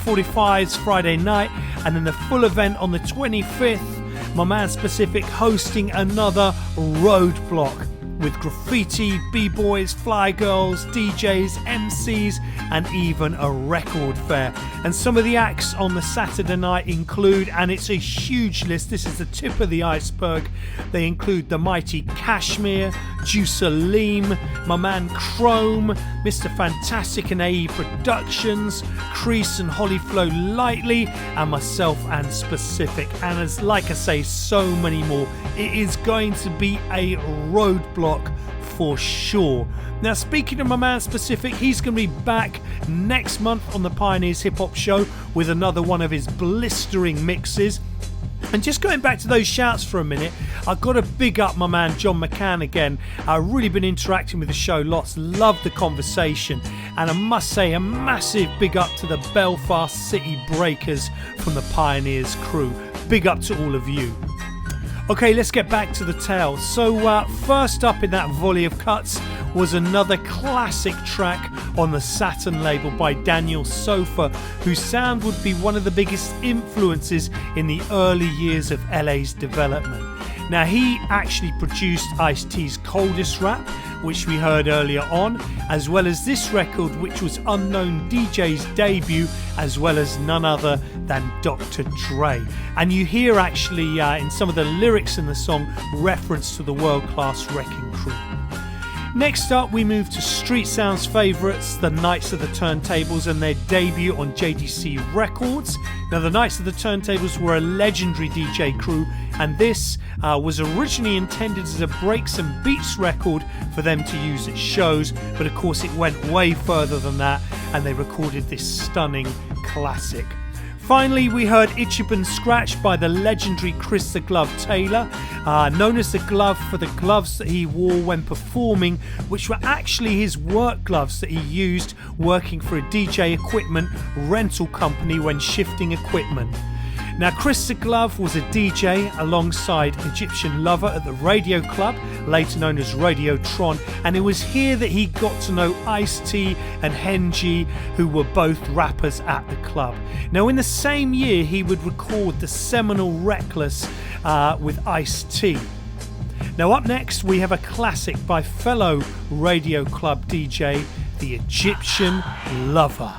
45s Friday night, and then the full event on the 25th, my man Specific hosting another roadblock. with graffiti, b-boys, fly girls, DJs, MCs, and even a record fair. And some of the acts on the Saturday night include, and it's a huge list, this is the tip of the iceberg, they include the mighty Kashmir, Juicer Leem, my man Chrome, Mr. Fantastic and AE Productions, Crease and Holly Flow Lightly, and myself and Specific. And as like I say, so many more. It is going to be a roadblock for sure. Now, speaking of my man Specific, he's going to be back next month on the Pioneers Hip Hop Show with another one of his blistering mixes. And just going back to those shouts for a minute, I've got to big up my man John McCann again. I've really been interacting with the show lots, love the conversation, and I must say a massive big up to the Belfast City Breakers from the Pioneers crew. Big up to all of you. Okay, let's get back to the tale. So first up in that volley of cuts was another classic track on the Saturn label by Daniel Sofa, whose sound would be one of the biggest influences in the early years of LA's development. Now, he actually produced Ice-T's Coldest Rap, which we heard earlier on, as well as this record, which was Unknown DJ's debut, as well as none other than Dr. Dre. And you hear actually in some of the lyrics in the song reference to the world-class Wreckin crew. Next up, we move to Street Sound's favourites, the Knights of the Turntables, and their debut on JDC Records. Now, the Knights of the Turntables were a legendary DJ crew, and this was originally intended as a breaks and beats record for them to use at shows, but of course it went way further than that, and they recorded this stunning classic. Finally, we heard Ichiban Scratch by the legendary Chris the Glove Taylor, known as the Glove for the gloves that he wore when performing, which were actually his work gloves that he used working for a DJ equipment rental company when shifting equipment. Now, Chris the Glove was a DJ alongside Egyptian Lover at the Radio Club, later known as Radiotron, and it was here that he got to know Ice-T and Henji, who were both rappers at the club. Now, in the same year, he would record the seminal Reckless with Ice-T. Now, up next, we have a classic by fellow Radio Club DJ, the Egyptian Lover.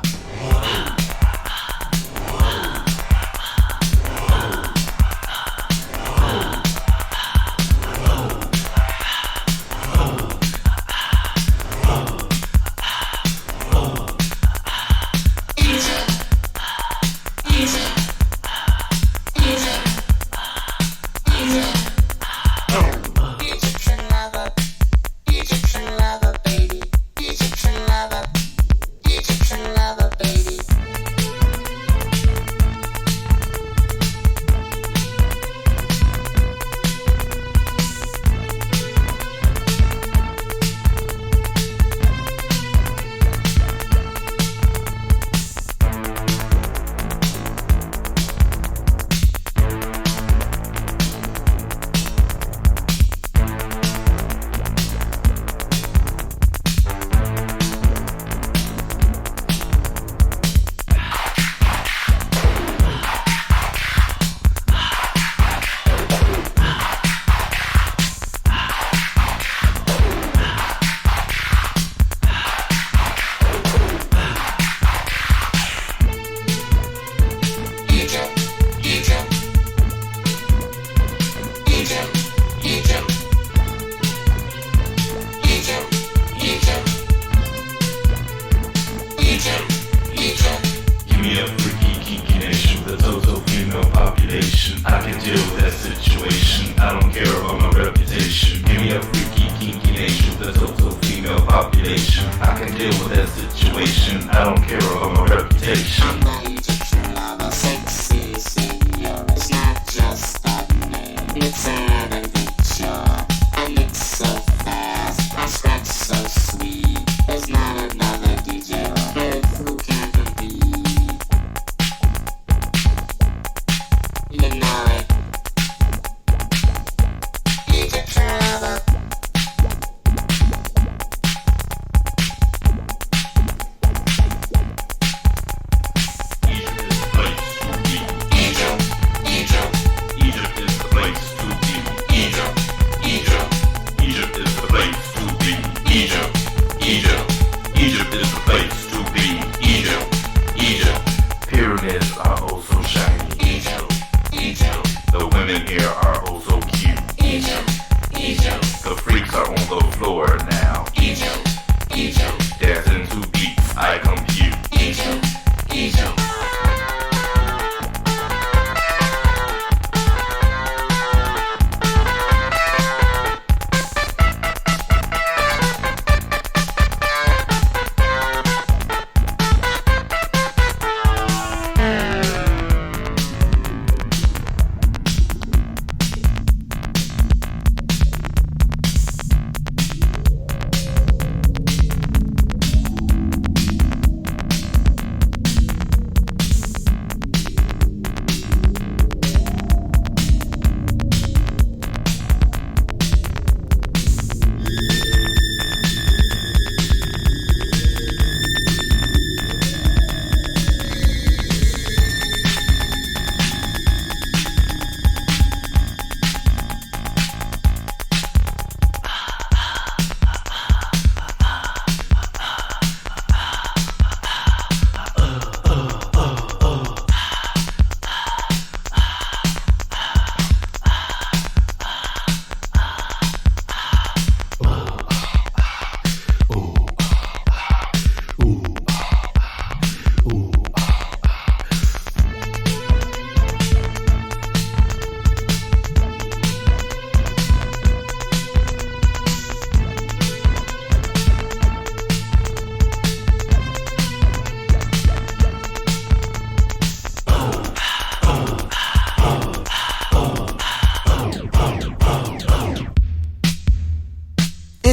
Egyptian lover,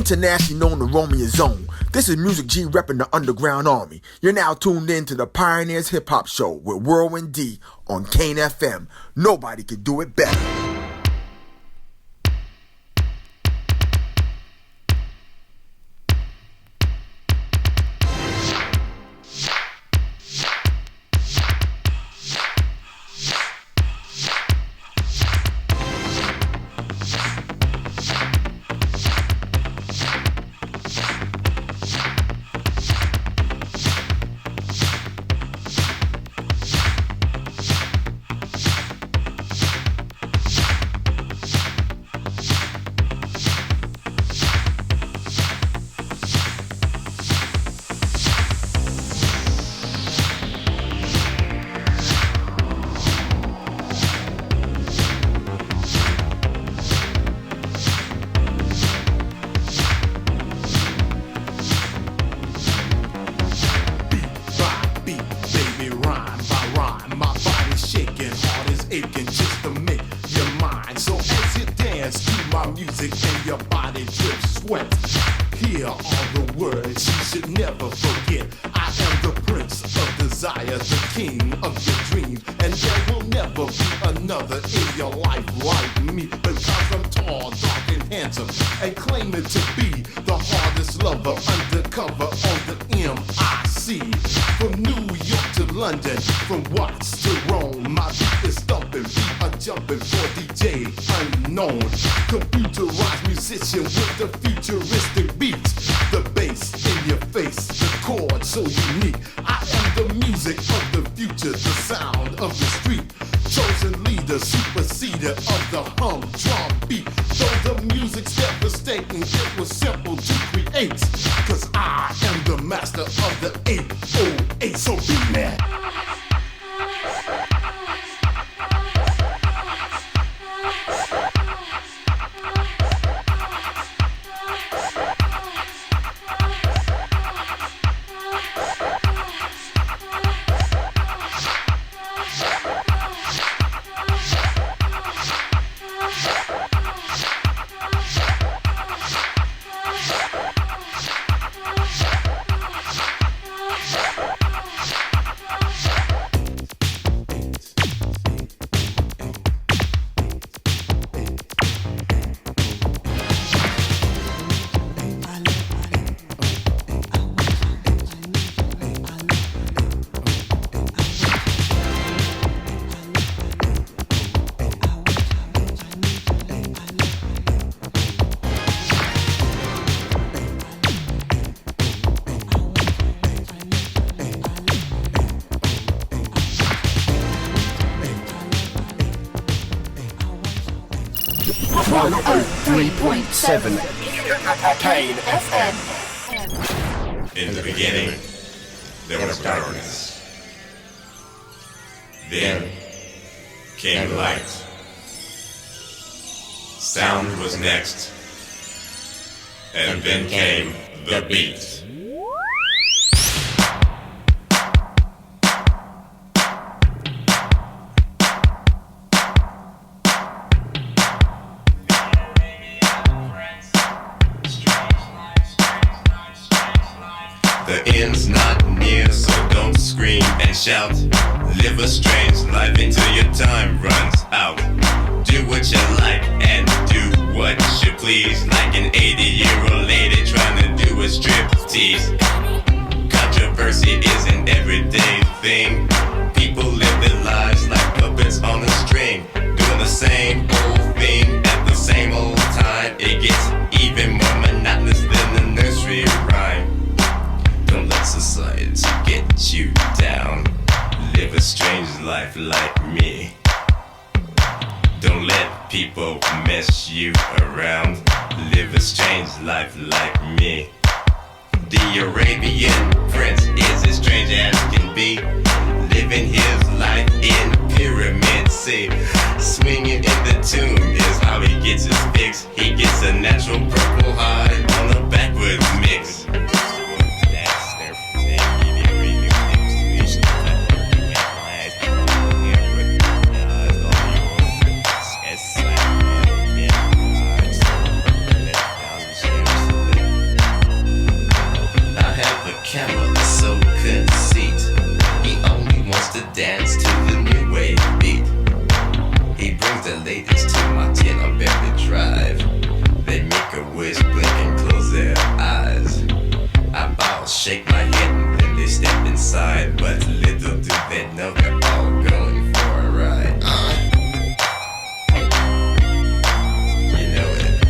internationally known to roaming your zone. This is Music G repping the underground army. You're now tuned in to the Pioneers Hip Hop Show with Whirlwind D on Kane FM. Nobody could do it better. Kane FM. In the beginning, there was darkness. Then came light. Sound was next. And then came the beat. The end's not near, so don't scream and shout. Live a strange life until your time runs out. Do what you like and do what you please. Like an 80-year-old lady trying to do a striptease. Controversy is an everyday thing. People live their lives like puppets on a string, doing the same old thing at the same old time. It gets even more monotonous than the nursery rhyme. Don't let society get you down. Live a strange life like me. Don't let people mess you around. Live a strange life like me. The Arabian prince is as strange as can be. Living his life in Pyramid C. Swinging in the tomb is how he gets his fix. He gets a natural purple high on a backwards mix. dance to the new wave beat. He brings the ladies to my tent on Beverly Drive. They make a wish, blink and close their eyes. I bow, shake my head, and then they step inside. But little do they know they're all going for a ride. You know it.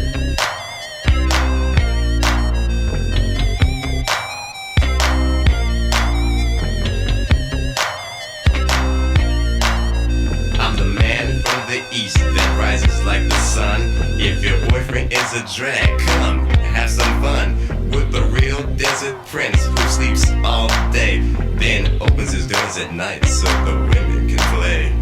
I'm the man from the east that rises like the sun. If your boyfriend is a drag, come have some fun with the real desert prince who sleeps all day, then opens his doors at night so the women can play.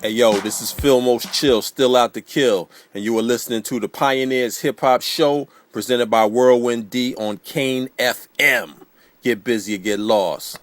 Hey yo, this is Phil Most Chill, still out to kill, and you are listening to the Pioneers Hip Hop Show presented by Whirlwind D on Kane FM. Get busy or get lost.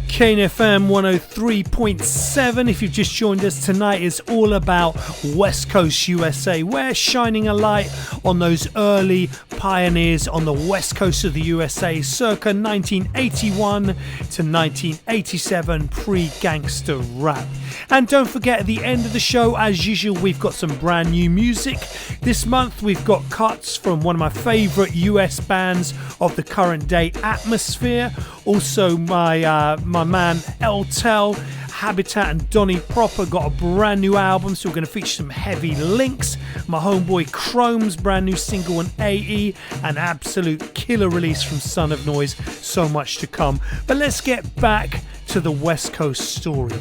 Kane FM 103.7. If you've just joined us, tonight is all about West Coast USA. We're shining a light on those early pioneers on the West Coast of the USA, circa 1981 to 1987, pre-gangster rap. And don't forget, at the end of the show, as usual, we've got some brand new music. This month we've got cuts from one of my favourite US bands of the current day, Atmosphere. Also my man El Tel, Habitat and Donny Proper got a brand new album, so we're going to feature some heavy links. My homeboy Chrome's brand new single on AE, an absolute killer release from Son of Noise. So much to come. But let's get back to the West Coast story.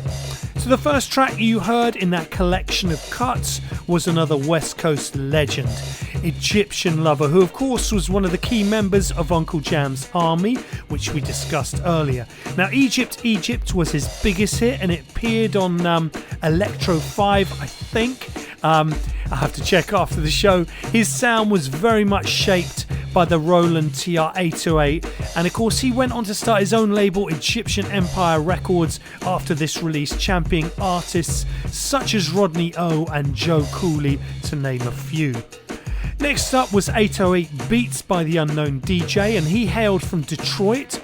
So the first track you heard in that collection of cuts was another West Coast legend, Egyptian Lover, who of course was one of the key members of Uncle Jam's army, which we discussed earlier. Now Egypt was his biggest hit, and it appeared on Electro 5, I think. I have to check after the show. His sound was very much shaped by the Roland TR-808, and of course he went on to start his own label, Egyptian Empire Records, after this release, championing artists such as Rodney O and Joe Cooley, to name a few. Next up was 808 Beats by the Unknown DJ, and he hailed from Detroit,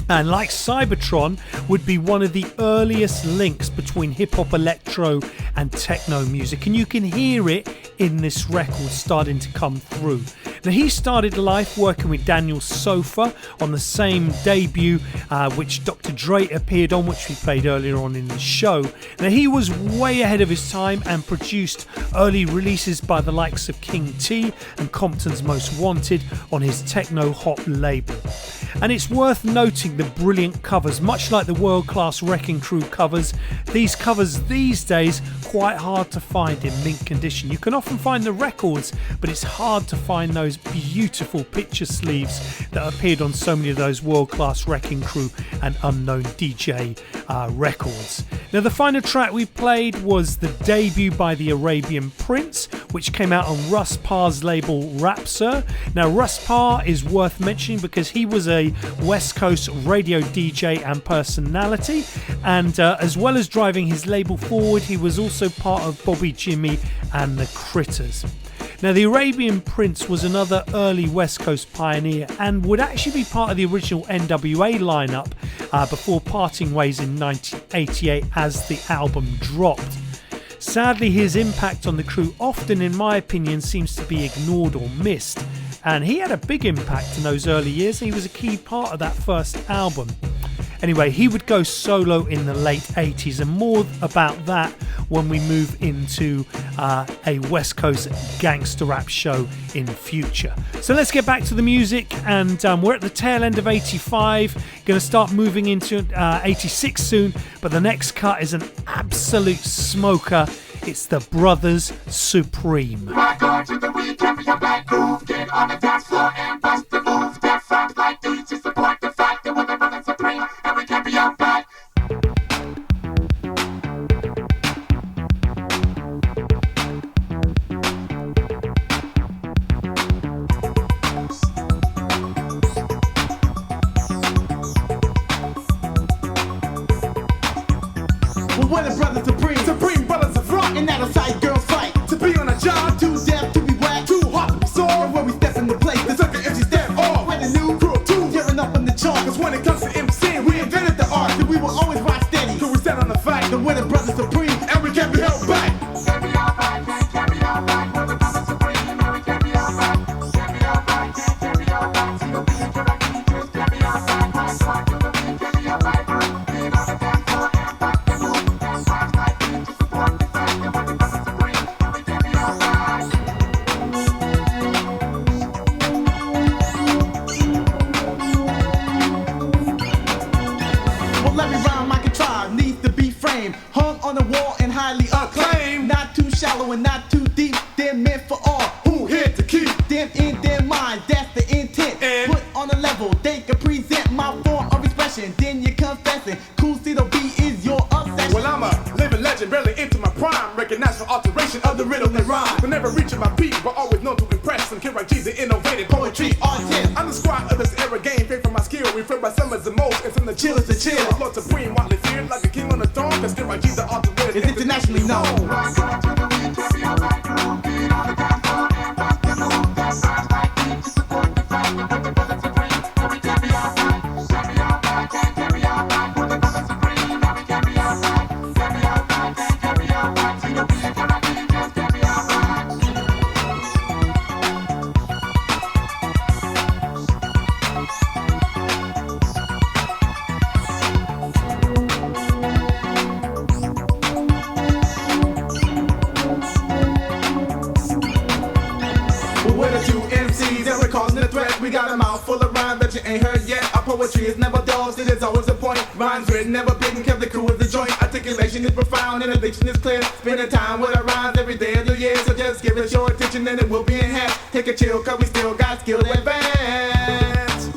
and like Cybertron would be one of the earliest links between hip-hop, electro and techno music, and you can hear it in this record starting to come through. Now he started life working with Daniel Sofa on the same debut which Dr. Dre appeared on, which we played earlier on in the show. Now he was way ahead of his time and produced early releases by the likes of King T and Compton's Most Wanted on his Techno Hop label. And it's worth noting the brilliant covers, much like the world-class Wreckin crew covers. These covers these days quite hard to find in mint condition. You can often find the records, but it's hard to find those beautiful picture sleeves that appeared on so many of those world-class Wreckin crew and Unknown DJ records. Now the final track we played was the debut by the Arabian Prince, which came out on Russ Parr's label Rapp. Now Russ Parr is worth mentioning because he was a West Coast radio DJ and personality, and as well as driving his label forward, he was also part of Bobby Jimmy and the Critters. Now the Arabian Prince was another early West Coast pioneer and would actually be part of the original NWA lineup before parting ways in 1988 as the album dropped. Sadly, his impact on the crew often, in my opinion, seems to be ignored or missed, and he had a big impact in those early years. He was a key part of that first album. Anyway, he would go solo in the late 80s, and more about that when we move into a West Coast gangster rap show in future. So let's get back to the music, and we're at the tail end of 85, going to start moving into 86 soon, but the next cut is an absolute smoker. It's the Brothers Supreme. Rock on to the beat, jump in your back groove, get on the dance floor and bust the move. We're the brothers supreme, supreme brothers of rock, and out of sight, girls fight. To be on a job, too deaf to be whack, too hot to be sore. And when we step in the place, the sucker empty step off. We're the new crew, too, tearing up in the chalk. Cause when it comes to MCing, we invented the art, and we will always rock steady. Cause we stand on the fact that we're the brothers supreme, and we can't be held back. And not too deep, they're meant for all who here to keep them in their mind. That's the intent. And put on a level, they can present my form of expression. Then you're confessing, Cool C.O.B. is your obsession. Well, I'm a living legend, barely into my prime. Recognized for alteration of the riddle and rhyme. But never reaching my peak, but always known to impress. And K.R.I.G. the innovative poetry artist. I'm the squad of this era game, paid for my skill. Referred by some as the most, and from the chillest to chill. Lord Supreme, widely feared like a king on the throne. Cause K.R.I.G. the ultimate is internationally known. We got a mouth full of rhymes that you ain't heard yet. Our poetry is never dull, it is always a point. Rhymes written, never bitten, kept the crew as the joint. Articulation is profound, innovation is clear. Spending time with our rhymes every day of the year. So just give it your attention and it will be enhanced. Take a chill, cause we still got skill to advance.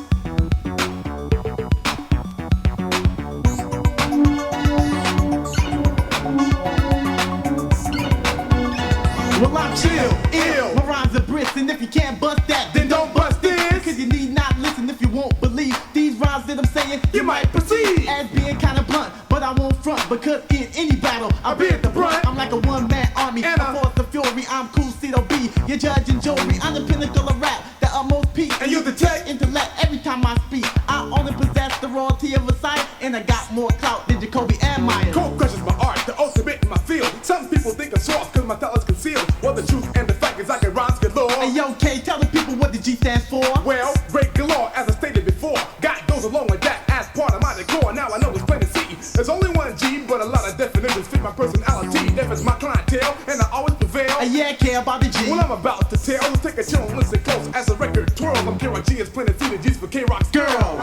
Well, I'm chill, ill. My rhymes are brisk, and if you can't bust that, then don't bust this. Cause you need not listen if you won't believe these rhymes that I'm saying. You might perceive as being kinda blunt, but I won't front because in any battle I'll be at the front. I'm like a one-man army, and a force of fury. I'm Cool C.O.B. Your judge and jury. I'm the pinnacle of rap, the utmost peak. And you the tech intellect every time I speak. I only possess the royalty of a sight, and I got more clout than Jacoby and Meyer. Cold crushes my art, the ultimate in my field. Some people think I'm soft cause my talent's concealed. Well, the truth and the fact is I can rhymes galore. Hey yo, K, tell the people what the G stands for. Well, great galore, as I stated before. God goes along with that as part of my decor. Now I know it's plain to see. There's only one G, but a lot of definitions fit my personality. That is my clientele, and I always prevail. Yeah, I care about the G. Well, I'm about to tell. Let's take a chill and listen close as the record twirls. I'm K.R.I.G. is plenty C, the G's for K-Rock's girls.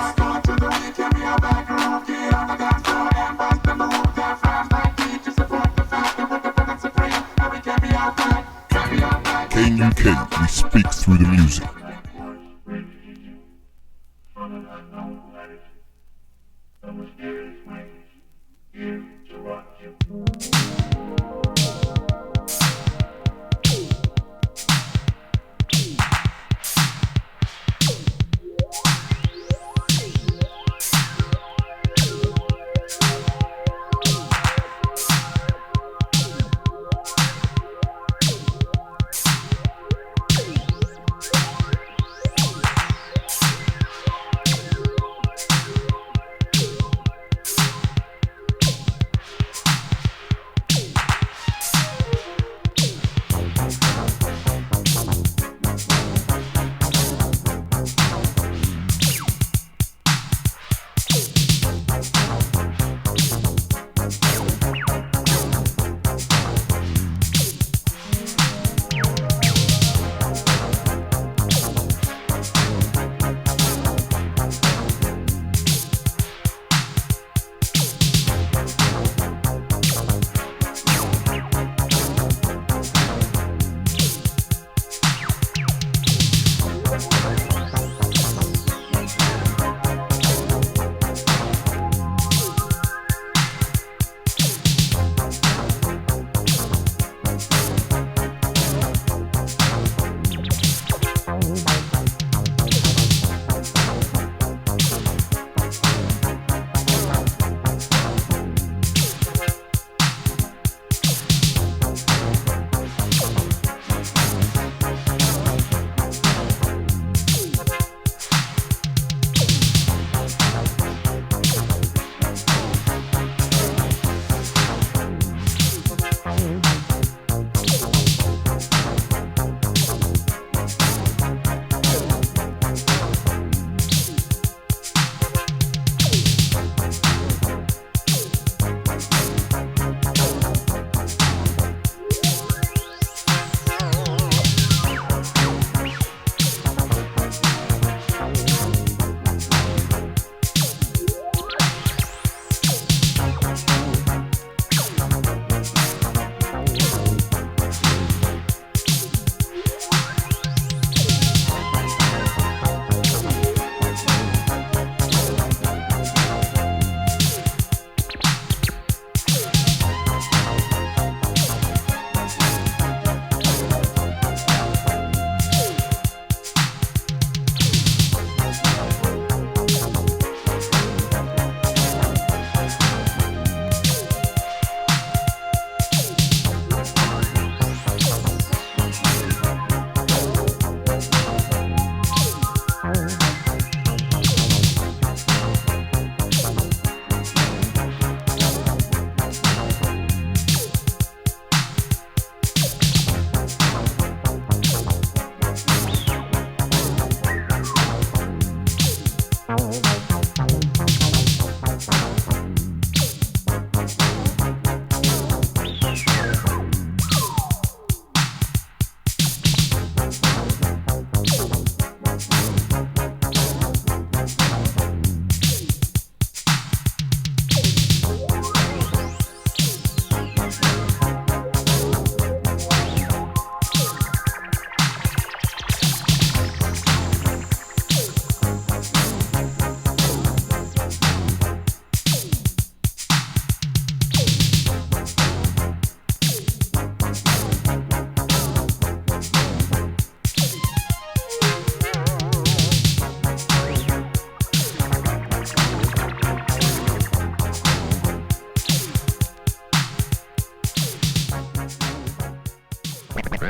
KUK, we speak through the music.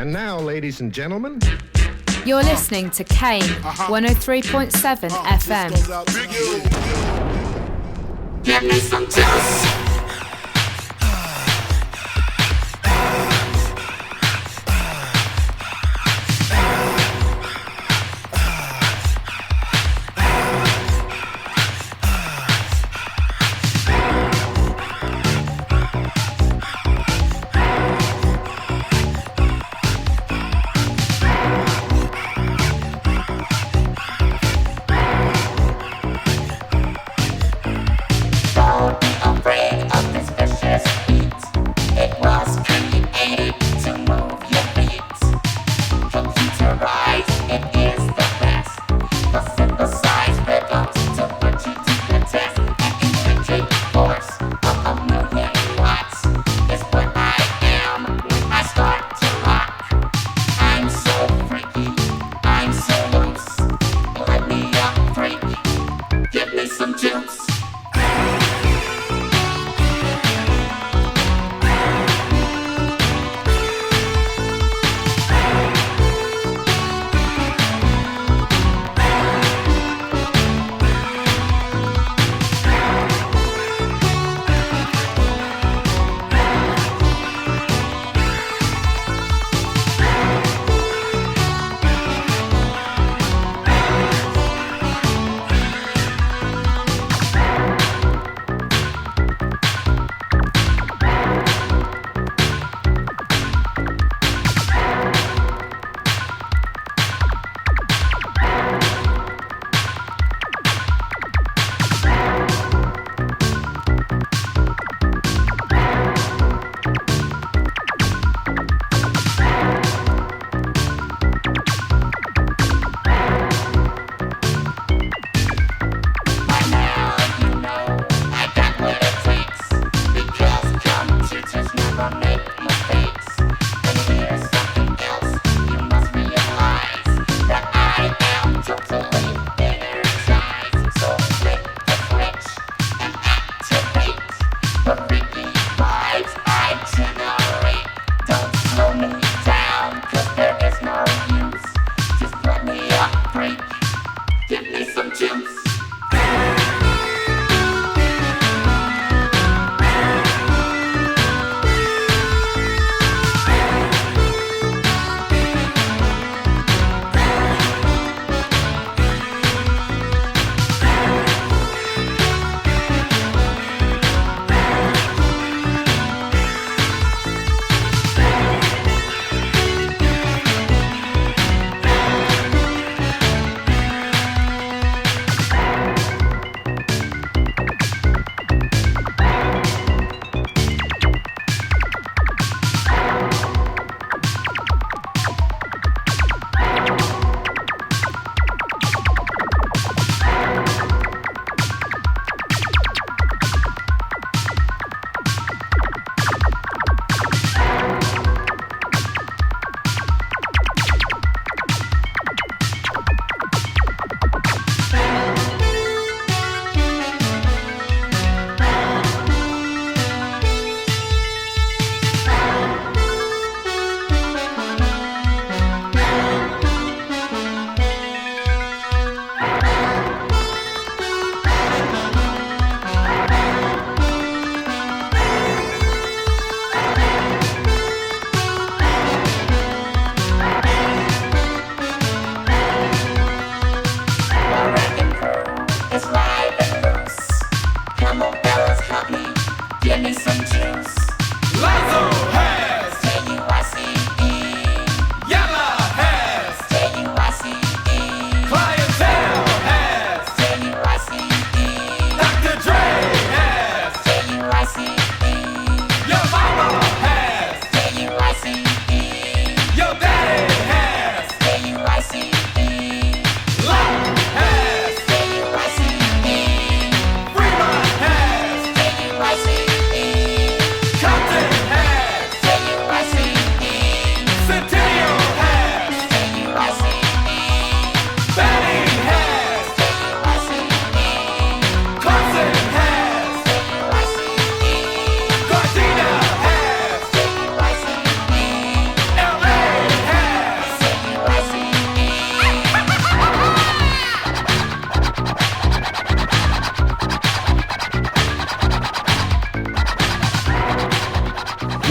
And now, ladies and gentlemen, You're listening to Kane 103.7 FM. Give me some juice. Don't be afraid.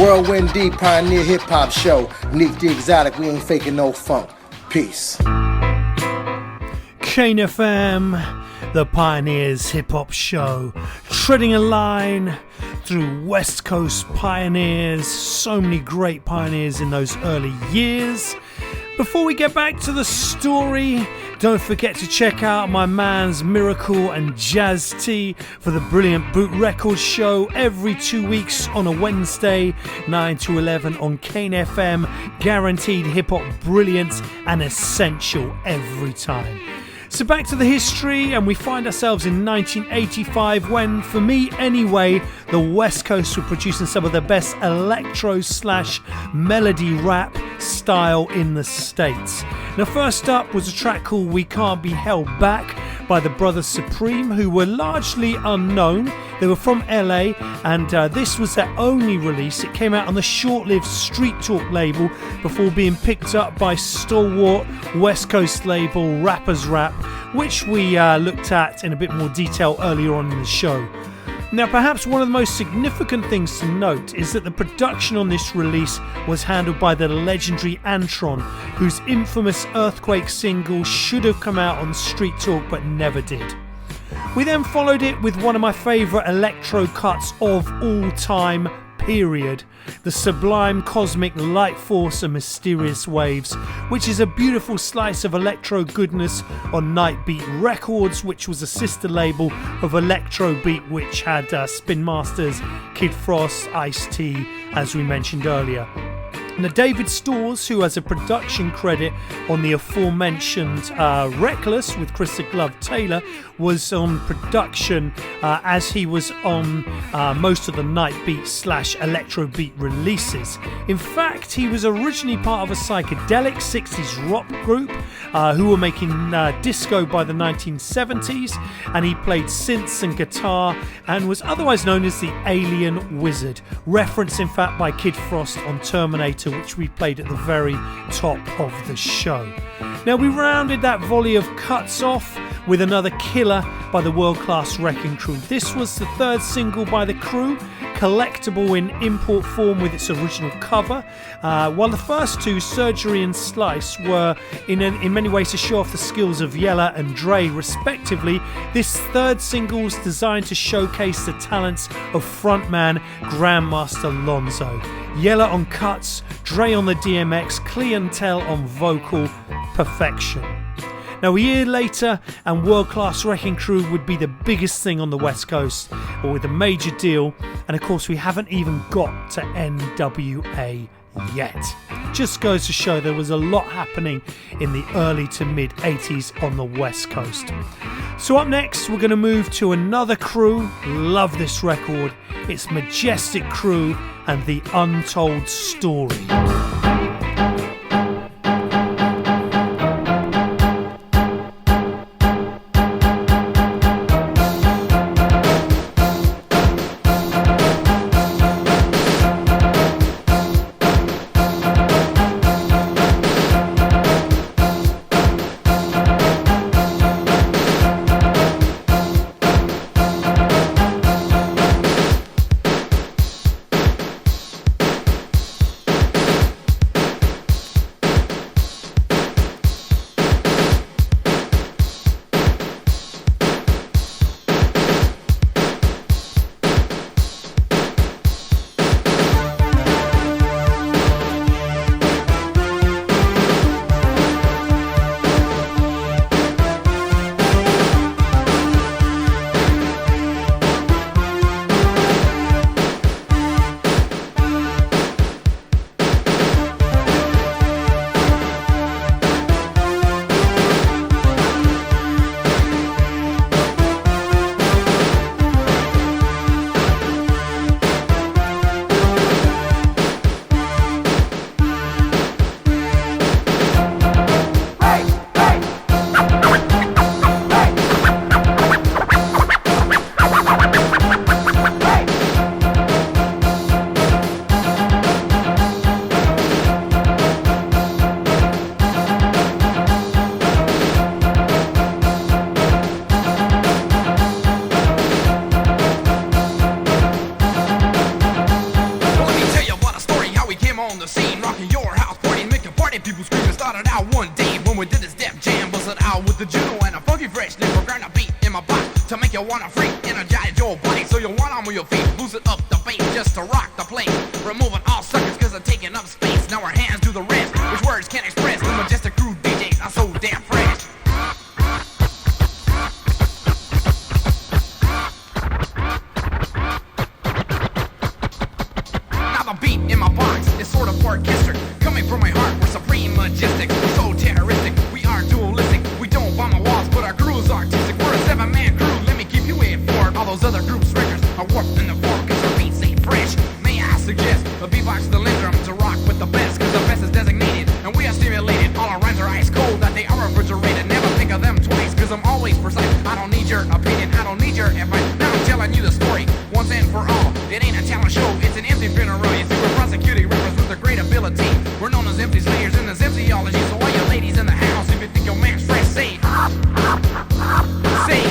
Whirlwind D, Pioneer Hip Hop Show. Neat the exotic, we ain't faking no funk. Peace. Kane FM, the Pioneers Hip Hop Show, treading a line through West Coast pioneers, so many great pioneers in those early years. Before we get back to the story, don't forget to check out my man's Miracle and Jazz T for the brilliant Boot Records show every 2 weeks on a Wednesday, 9 to 11 on Kane FM. Guaranteed hip-hop brilliance and essential every time. So back to the history, and we find ourselves in 1985 when, for me anyway, the West Coast were producing some of the best electro/melody rap style in the States. Now first up was a track called We Can't Be Held Back by the Brothers Supreme, who were largely unknown. They were from LA, and this was their only release. It came out on the short-lived Street Talk label before being picked up by stalwart West Coast label Rappers Rapp, which we looked at in a bit more detail earlier on in the show. Now, perhaps one of the most significant things to note is that the production on this release was handled by the legendary Antron, whose infamous Earthquake single should have come out on Street Talk but never did. We then followed it with one of my favourite electro cuts of all time, period, the sublime cosmic light force and mysterious waves, which is a beautiful slice of electro goodness on Nightbeat Records, which was a sister label of Electro Beat, which had Spin Masters, Kid Frost, Ice-T, as we mentioned earlier. Now, David Storrs, who has a production credit on the aforementioned Reckless with Krista Glove Taylor, was on production as he was on most of the Nightbeat/Electro Beat releases. In fact, he was originally part of a psychedelic 60s rock group who were making disco by the 1970s, and he played synths and guitar and was otherwise known as the Alien Wizard, referenced in fact by Kid Frost on Terminator, which we played at the very top of the show. Now, we rounded that volley of cuts off with another killer by the world-class Wreckin crew. This was the third single by the crew, collectible in import form with its original cover, while the first two, Surgery and Slice, were in many ways to show off the skills of Yella and Dre respectively. This third single was designed to showcase the talents of frontman Grandmaster Lonzo. Yella on cuts, Dre on the DMX, Clientele on vocal, perfection. Now, a year later, and world-class Wreckin crew would be the biggest thing on the West Coast, or with a major deal, and of course we haven't even got to NWA yet. Just goes to show there was a lot happening in the early to mid 80s on the West Coast. So up next, we're going to move to another crew. Love this record. It's Majestic Crew and The Untold Story. We're gonna beat in my body to make you wanna freak, energize your body so you wanna move your feet, loosen up the bass just to rock the place, removing all suckers cause they're taking up space. Now our hands do the rest, which words can't express. The majestic crew DJs are so damn fresh. Now the beat in my box is sort of orchestral, coming from my heart. We're supreme majestic, we're so terroristic, we are dualistic. We don't bomb the walls, but our groove's artistic. We're a 7-man crew, let me keep you informed. All those other groups' records are warped in the form cause our beats ain't fresh. May I suggest a beatbox the lindrum to rock with the best, cause the best is designated and we are stimulated. All our rhymes are ice cold, that they are refrigerated. Never think of them twice, cause I'm always precise. I don't need your opinion, I don't need your advice. Now I'm telling you the story once and for all. It ain't a talent show, it's an empty funeral. You see, we're prosecuting rappers with a great ability. We're known as empty slayers in this emptyology. So all you ladies in the house, if you think your man's fresh, say, say.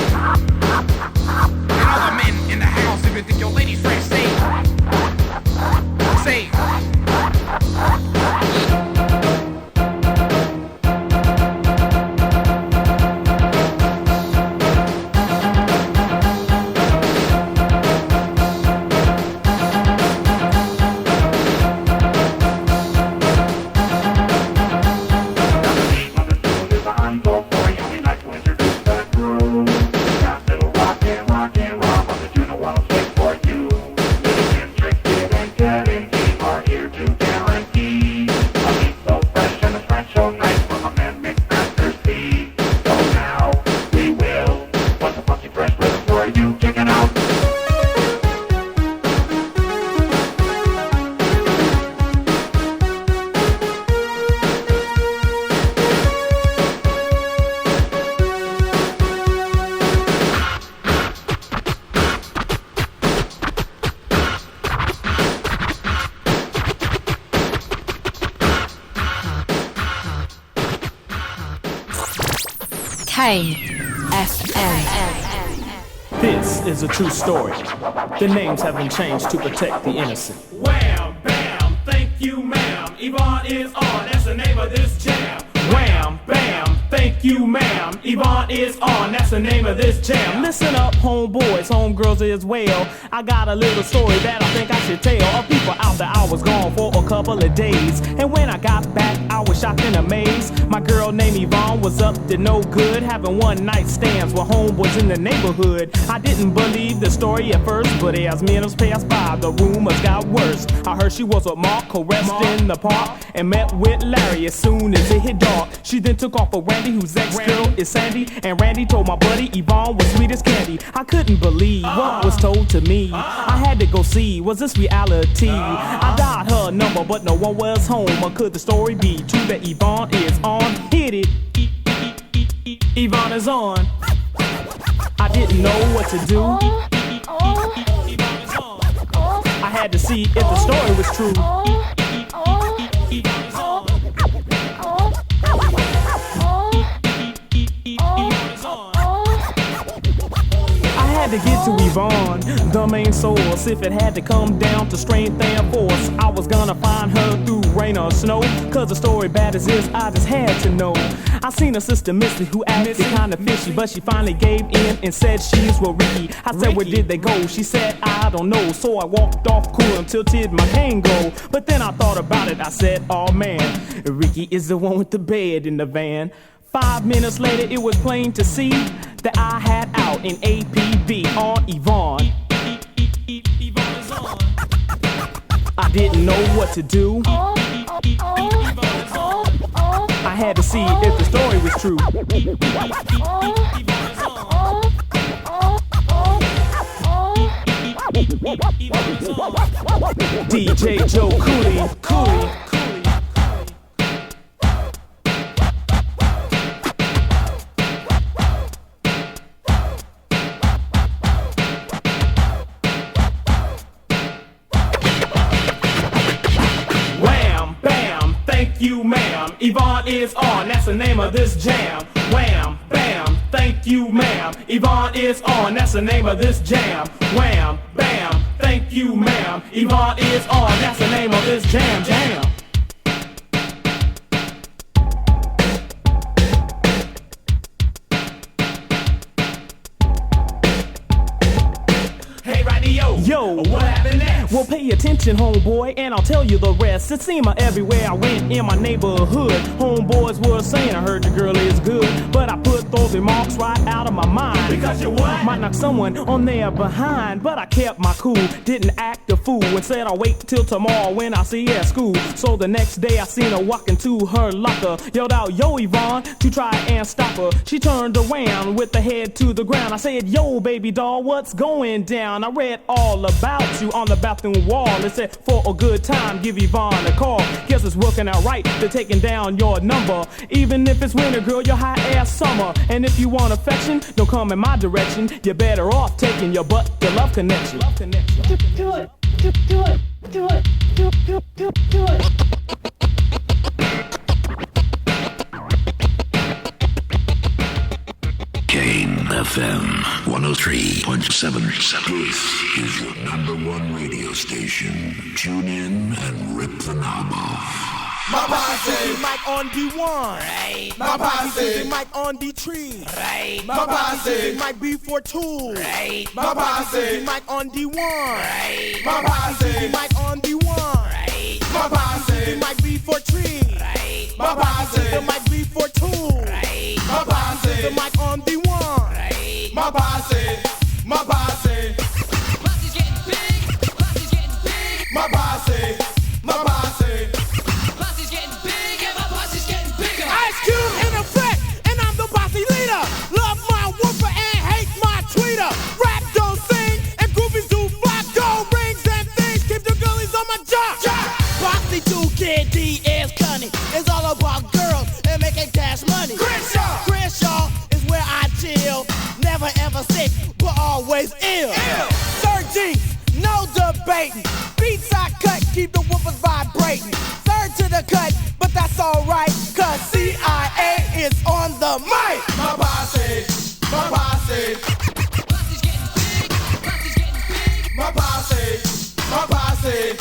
And all the men in the house, if you think your lady's fresh, say, say. Kane FM. This is a true story. The names have been changed to protect the innocent. Wham, bam, thank you, ma'am. Yvonne is on, that's the name of this jam. Wham, bam, thank you, ma'am. Yvonne is on, that's the name of this jam. Listen up, homeboys, homegirls as well. I got a little story that I think I should tell. Of people out there, I was gone for a couple of days. And when I got back, I was shocked and amazed. My girl named Yvonne was up to no good, having one night stands with homeboys in the neighborhood. I didn't believe the story at first, but as minutes passed by, the rumors got worse. I heard she was with Mark, caressed in the park, and met with Larry as soon as it hit dark. She then took off with Randy, whose ex-girl is Sandy, and Randy told my buddy Yvonne was sweet as candy. I couldn't believe what was told to me. I had to go see, was this reality? I dialed her number, but no one was home. Or could the story be true that Yvonne is on? Hit it. Yvonne is on. I didn't know what to do. I had to see if the story was true. Yvonne is on. I had to get to Yvonne, the main source. If it had to come down to strength and force, I was gonna find her through rain or snow. Cause the story bad as is, I just had to know. I seen her sister Missy, who acted kinda fishy, but she finally gave in and said she's with Ricky. I said, where did they go? She said, I don't know. So I walked off cool and tilted my cane go. But then I thought about it, I said, oh man, Ricky is the one with the bed in the van. 5 minutes later, it was plain to see that I had out in APB on Yvonne. Yvonne is on. I didn't know what to do. I had to see if the story was true. DJ Joe Cooley. You, ma'am, Yvonne is on, that's the name of this jam. Wham, bam, thank you, ma'am, Yvonne is on, that's the name of this jam. Wham, bam, thank you, ma'am, Yvonne is on, that's the name of this jam, jam. Yo, what happened next? Well, pay attention, homeboy, and I'll tell you the rest. It seemed everywhere I went in my neighborhood, homeboys were saying, I heard your girl is good. But I put those remarks right out of my mind. Because you what? Might knock someone on their behind. But I kept my cool, didn't act a fool, and said I'll wait till tomorrow when I see her at school. So the next day I seen her walking to her locker, yelled out, yo, Yvonne, to try and stop her. She turned around with the head to the ground. I said, yo, baby doll, what's going down? I read all about you on the bathroom wall. It said, for a good time, give Yvonne a call. Guess it's working out right, they're taking down your number. Even if it's winter, girl, you're hot ass summer. And if you want affection, don't come in my direction. You're better off taking your butt to Love Connection. Love Connection. Do it. Do it. Do it. Do it. Do it. Kane FM 103.7. This is your #1 radio station. Tune in and rip the knob off. My posse, Mike on D1. Right. My posse, Mike on D3. Right. My posse, Mike B42. Right. My posse, Mike on D1. Right. My posse, Mike on D1. Right. My posse, Mike B43. Right. My posse, Mike B42. Right. My posse, Mike on D1. Right. My posse, my posse. Posse's getting big. Posse's getting big. My posse, my posse. In effect, and I'm the bossy leader. Love my woofer and hate my tweeter. Rap don't sing and goofies do flock. Gold rings and things keep the gullies on my job. Bossy 2 Kid D is cunning. It's all about girls and making cash money. Crenshaw is where I chill. Never ever sick, but always ill. Third G, no debating. Beats I cut, keep the woofers vibrating. Third to the cut, but that's alright, cause CIA is on the mic. My posse, my posse. Posse's getting big, posse's getting big. My posse, my posse.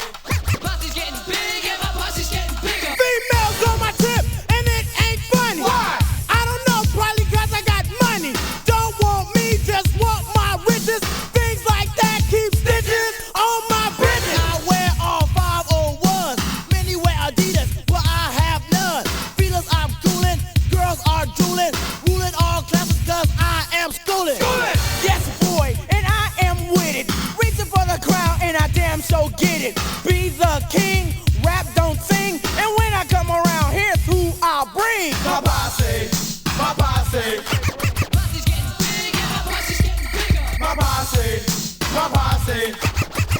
Posse's getting big and my posse's getting bigger. Females on my tip and it ain't funny. Why? I don't know, probably cause I got money. Don't want me, just want my riches. Things like that keep stitches on my business. I wear all 501s, many wear Adidas, but I have none. Feelers I'm cooling, girls are drooling, ruling all classes cause I am schooling. Yes boy, and I am with it, reaching for the crown and I damn sure get it. Be the king, rap don't sing, and when I come around, here's who I'll bring. My posse, my posse. Posse's getting big and my posse's getting bigger. My posse, my posse.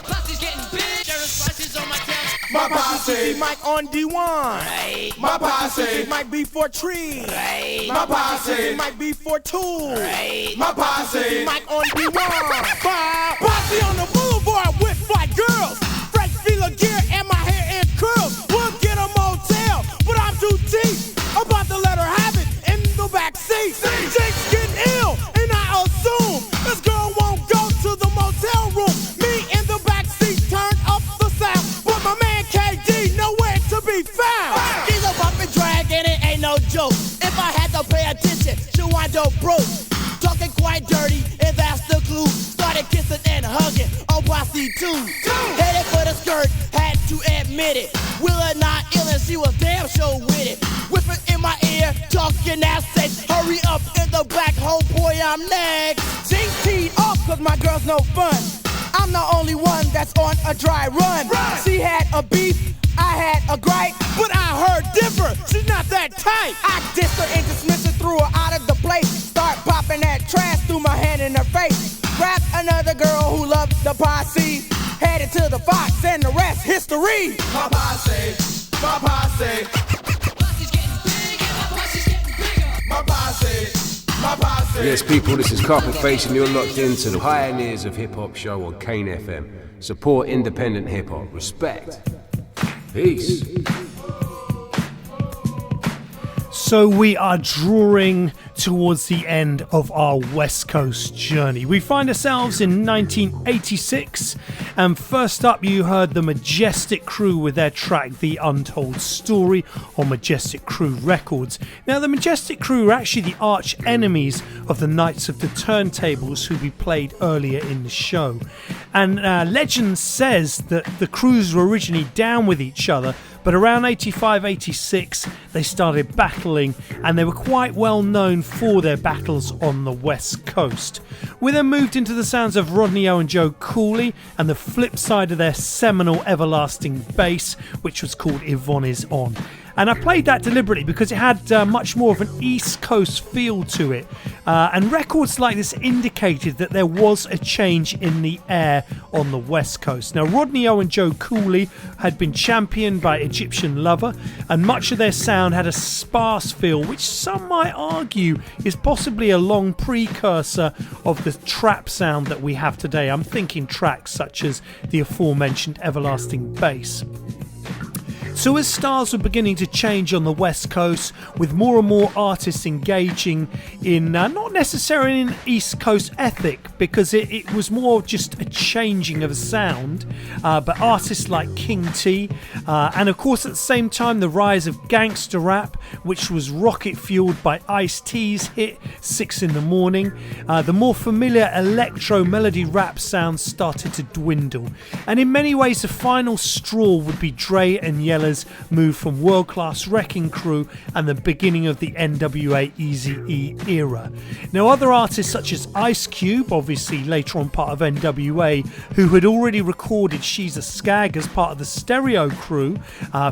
Posse's getting big, there's posses on my tail. My posse, Mike on D1. Right. My posse, Mike B43. Right. My posse, Mike B42. Right. My posse, Mike on D1. Posse on the boulevard with fly girls. Fresh feeler gear and my hair in curls. Would get a motel, but I'm too deep. About to let her have it in the back seat. Jake's getting ill, and I assume this girl won't go to the motel room. Me in the back seat, turn up the sound, but my man KD nowhere to be found. He's a bump and drag, and it ain't no joke. If I had to pay attention, she'll wind up broke. Talking quite dirty, and that's the clue. Started kissing and hugging on Posse 2. Headed for the skirt, had to admit it. Willa not ill, and she was damn sure with it. Whipping in my ear, talking that sex. Hurry up in the back, homeboy, I'm next. Jinx teed off, cause my girl's no fun. I'm the only one that's on a dry run. She had a beef, I had a gripe, but I heard different. She's not that tight. I dissed her and dismissed her, threw her out of the place. Start popping that trash, threw my hand in her face. Grabbed another girl who loved the posse. Headed to the Fox and the rest history. My posse, my posse. Posse's getting big and my posse's getting bigger. My posse, my posse. Yes, people, this is Carpet Face, and you're locked into the Pioneers of Hip Hop show on Kane FM. Support independent hip hop. Respect. Peace. So we are drawing towards the end of our West Coast journey. We find ourselves in 1986, and first up you heard the Majestic Crew with their track The Untold Story on Majestic Crew Records. Now the Majestic Crew are actually the arch enemies of the Knights of the Turntables, who we played earlier in the show. And legend says that the crews were originally down with each other, but around 85-86 they started battling, and they were quite well known for their battles on the West Coast. We then moved into the sounds of Rodney O and Joe Cooley and the flip side of their seminal Everlasting Bass, which was called Yvonne Is On. And I played that deliberately because it had much more of an East Coast feel to it. And records like this indicated that there was a change in the air on the West Coast. Now, Rodney O and Joe Cooley had been championed by Egyptian Lover, and much of their sound had a sparse feel, which some might argue is possibly a long precursor of the trap sound that we have today. I'm thinking tracks such as the aforementioned Everlasting Bass. So as styles were beginning to change on the West Coast, with more and more artists engaging in not necessarily an East Coast ethic, because it was more just a changing of a sound, but artists like King T, and of course at the same time the rise of gangster rap, which was rocket fueled by Ice-T's hit 6 in the Morning, the more familiar electro melody rap sounds started to dwindle. And in many ways the final straw would be Dre and Yella's move from world-class Wreckin crew and the beginning of the NWA Eazy-E era. Now other artists such as Ice Cube, obviously later on part of NWA, who had already recorded She's a Skag as part of the Stereo crew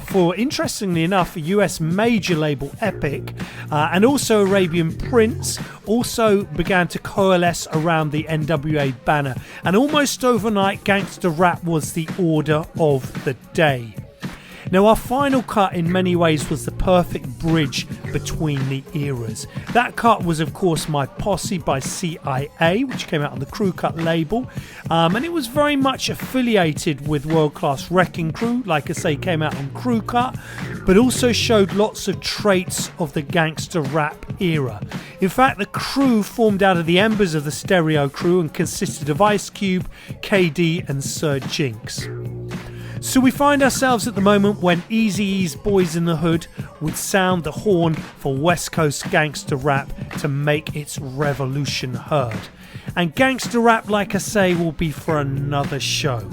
for, interestingly enough, a US major label Epic, and also Arabian Prince, also began to coalesce around the NWA banner, and almost overnight gangster rap was the order of the day. Now our final cut in many ways was the perfect bridge between the eras. That cut was of course My Posse by CIA, which came out on the Crew Cut label, and it was very much affiliated with World Class Wrecking Crew, like I say came out on Crew Cut, but also showed lots of traits of the gangster rap era. In fact, the crew formed out of the embers of the Stereo crew and consisted of Ice Cube, KD and Sir Jinx. So we find ourselves at the moment when Eazy-E's Boys in the Hood would sound the horn for West Coast gangster rap to make its revolution heard. And gangster rap, like I say, will be for another show.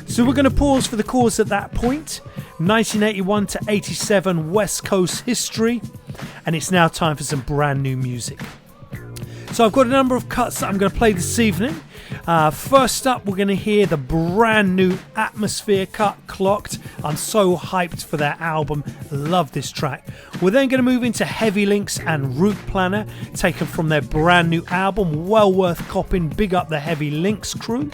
So we're going to pause for the cause at that point. 1981 to 87 West Coast history, and it's now time for some brand new music. So I've got a number of cuts that I'm going to play this evening. First up, we're going to hear the brand new Atmosphere cut, Clocked. I'm so hyped for their album. Love this track. We're then going to move into Heavy Links and Route Planner, taken from their brand new album. Well worth copping. Big up the Heavy Links crew.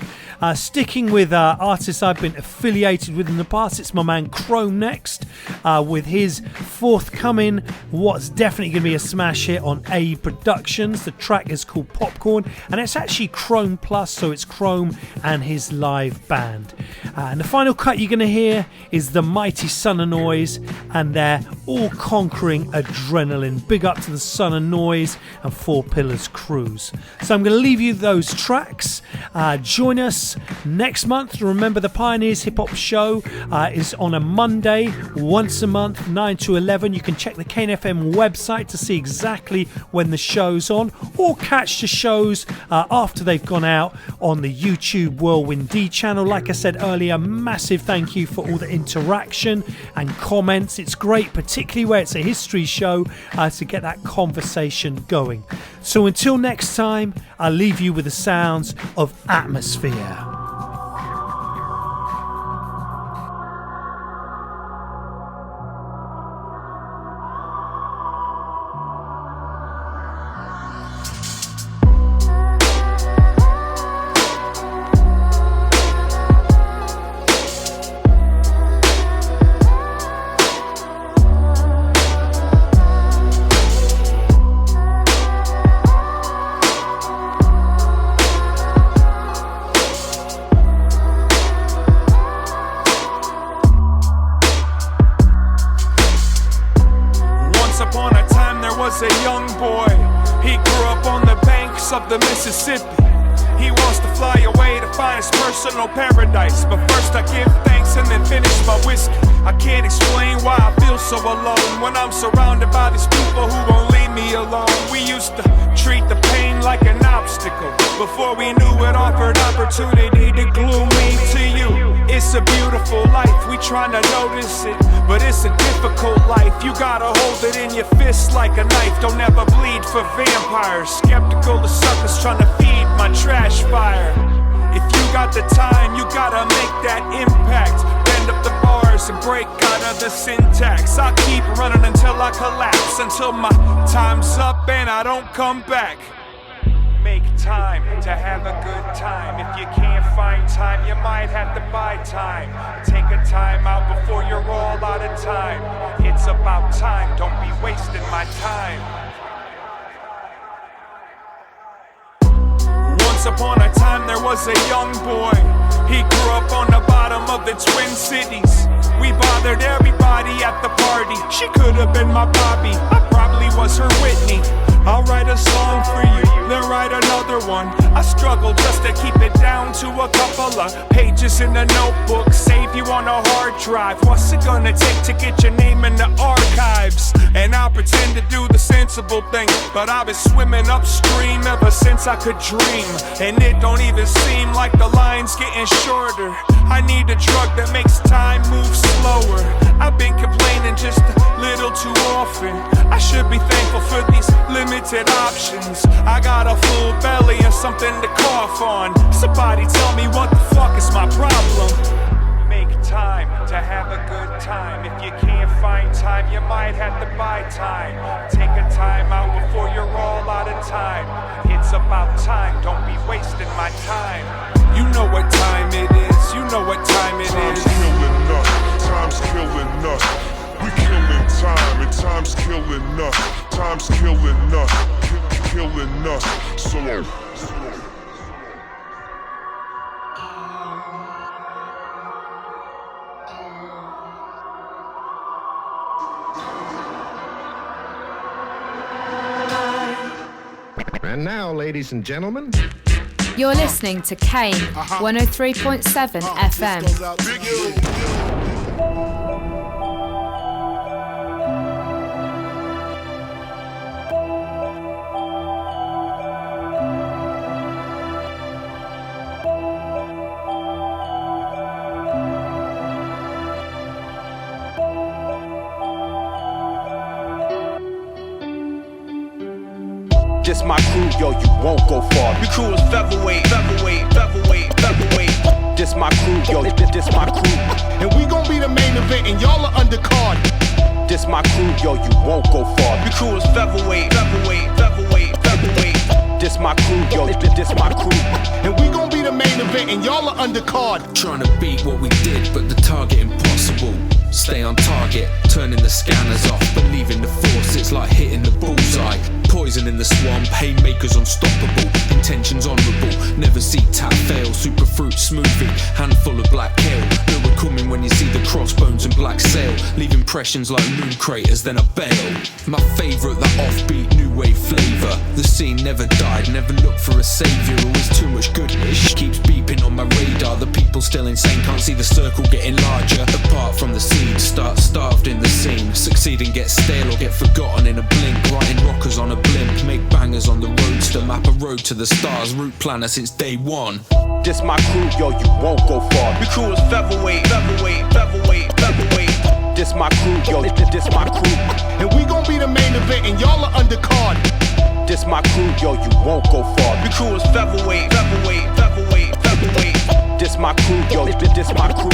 Sticking with artists I've been affiliated with in the past, it's my man Chrome next, with his forthcoming, what's definitely going to be a smash hit on A Productions. The track is called Popcorn, and it's actually Chrome Plus, so it's Chrome and his live band. And the final cut you're going to hear is the mighty Son of Noise and their all-conquering Adrenaline. Big up to the Son of Noise and Four Pillars crews. So I'm going to leave you those tracks. Join us next month. Remember, the Pioneers Hip Hop Show is on a Monday, once a month, 9 to 11. You can check the Kane FM website to see exactly when the show's on, or catch the shows after they've gone out on the YouTube Whirlwind D channel. Like I said earlier, massive thank you for all the interaction and comments. It's great, particularly where it's a history show, to get that conversation going. So until next time, I'll leave you with the sounds of Atmosphere. the Mississippi. He wants to fly away to find his personal paradise. But first I give thanks and then finish my whiskey. I can't explain why I feel so alone when I'm surrounded by these people who won't leave me alone. We used to treat the pain like an obstacle before we knew it offered opportunity to glue me to you. It's a beautiful life, we tryna notice it, but it's a difficult life. You gotta hold it in your fist like a knife. Don't ever bleed for vampires. Skeptical of suckers tryna feed my trash fire. If you got the time, you gotta make that impact. Bend up the bars and break out of the syntax. I keep running until I collapse, until my time's up and I don't come back. Make time to have a good time. If you can't find time, you might have to buy time. Take a time out before you're all out of time. It's about time, don't be wasting my time. Once upon a time there was a young boy. He grew up on the bottom of the Twin Cities. We bothered everybody at the party. She could have been my Bobby, I probably was her Whitney. I'll write a song for you, then write another one. I struggle just to keep it down to a couple of pages in the notebook. Save you on a hard drive. What's it gonna take to get your name in the archives? And I'll pretend to do the sensible thing, but I've been swimming upstream ever since I could dream. And it don't even seem like the line's getting shorter. I need a drug that makes time move slower. I've been complaining just a little too often. I should be thankful for these limited options. I got a full belly and something to cough on. Somebody tell me what the fuck is my problem. Make time to have a good time. If you can't find time, you might have to buy time. Take a time out before you're all out of time. It's about time, don't be wasting my time. You know what time it is, you know what time it is. Time's killing us, we killing time, and time's killing us. Time's killing us, killing us. So And now, ladies and gentlemen, You're listening to Kane 103.7 FM. This my crew, yo, you won't go far. Your crew is featherweight, featherweight, featherweight, featherweight. This my crew, yo, this my crew. And we gon' be the main event and y'all are undercard. This my crew, yo, you won't go far. Your crew is featherweight, featherweight, featherweight, featherweight. This my crew, yo, this my crew. And we gon' be the main event and y'all are undercard. Trying to beat what we did, but the target impossible. Stay on target, turning the scanners off. Believe in the force, it's like hitting the bullseye. Poison in the swamp, haymakers unstoppable. Intentions honourable, never see tap fail. Super fruit smoothie, handful of black kale. Know we're coming when you see the crossbones and black sail. Leave impressions like moon craters, then I bail. My favourite, that offbeat new wave flavour. The scene never died, never looked for a saviour. Always too much goodness, keeps beeping on my radar. The people still insane, can't see the circle getting larger. Apart from the seed, start starved in the scene. Succeed and get stale or get forgotten in a blink. Writing rockers on a blimp, make bangers on the roadster. Map a road to the stars, route planner since day one. This my crew, yo, you won't go far. Your crew is featherweight, featherweight, featherweight, featherweight. This my crew, yo, this my crew. And we gon' be the main event and y'all are undercard. This my crew, yo, you won't go far. Your crew is featherweight, featherweight, featherweight, featherweight. This my crew, yo, this my crew.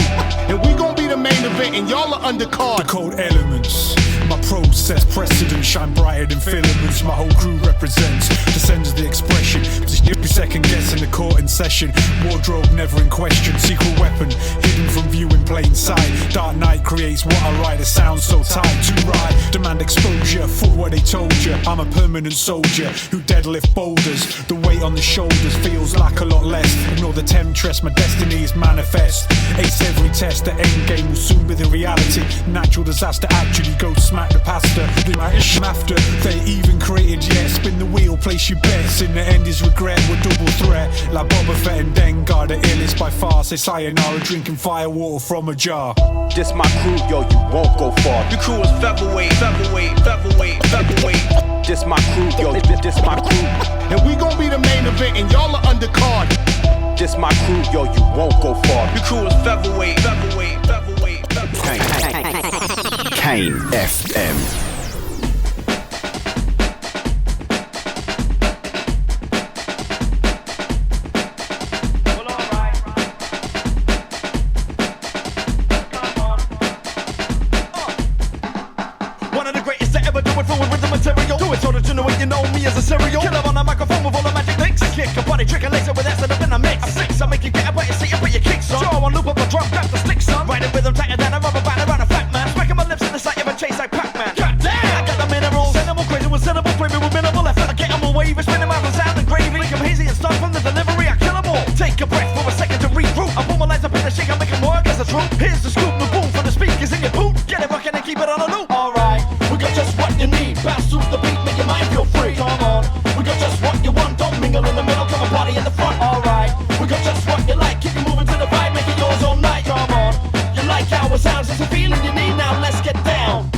And we gon' be the main event and y'all are undercard. The cold elements, my process precedent shine brighter than filaments. My whole crew represents, descends the expression. Just every second guessing the court concession. Wardrobe never in question. Secret weapon hidden from view in plain sight. Dark night creates what I write. A sound so tight to ride. Demand exposure. Full what they told you. I'm a permanent soldier who deadlift boulders. The weight on the shoulders feels like a lot less. Ignore the temptress. My destiny is manifest. Ace every test. The end game will soon be the reality. Natural disaster actually go smack the pastor. Do my ish after they even created yet. Spin the wheel, place your bets. In the end is regret. We're double threat. Like Boba Fett and Dengar, the illest by far. Say sayonara, drinking fire water from a jar. This my crew, yo, you won't go far. Your crew is featherweight, featherweight, featherweight, featherweight. This my crew, yo, this my crew. And we gon' be the main event and y'all are undercard. This my crew, yo, you won't go far. Your crew is featherweight, featherweight, featherweight, featherweight. Kane FM. As a serial killer on a microphone with all the magic licks. I kick a body trick and lace it with acid up in a mix. I fix, I make you get a butt, you see it, put your kicks on. Draw on loop up a drum, grab the stick, son. Ride it rhythm tighter than a rubber band around a fat man. Smacking my lips in the sight of a chase like Pac-Man. God damn, I got the minerals. Animal crazy with syllable, premium with minimal effort. I get them away, spinning out the sound and gravy. Make them hazy and stuff from the delivery, I kill them all. Take a breath for a second to regroup. I pull my lights up in the shake, I make them work as a troop. Here's the scoop, the boom for the speakers in your boot. Get it rockin' and keep it on a loop. Alright, we got just what you need. Bounce to the beat, make your mind feel free. Come on. We got just what you want, don't mingle in the middle, come and party in the front, alright. We got just what you like, keep you moving to the vibe, make it yours all night, come on. You like how it sounds, it's a feeling you need, now let's get down.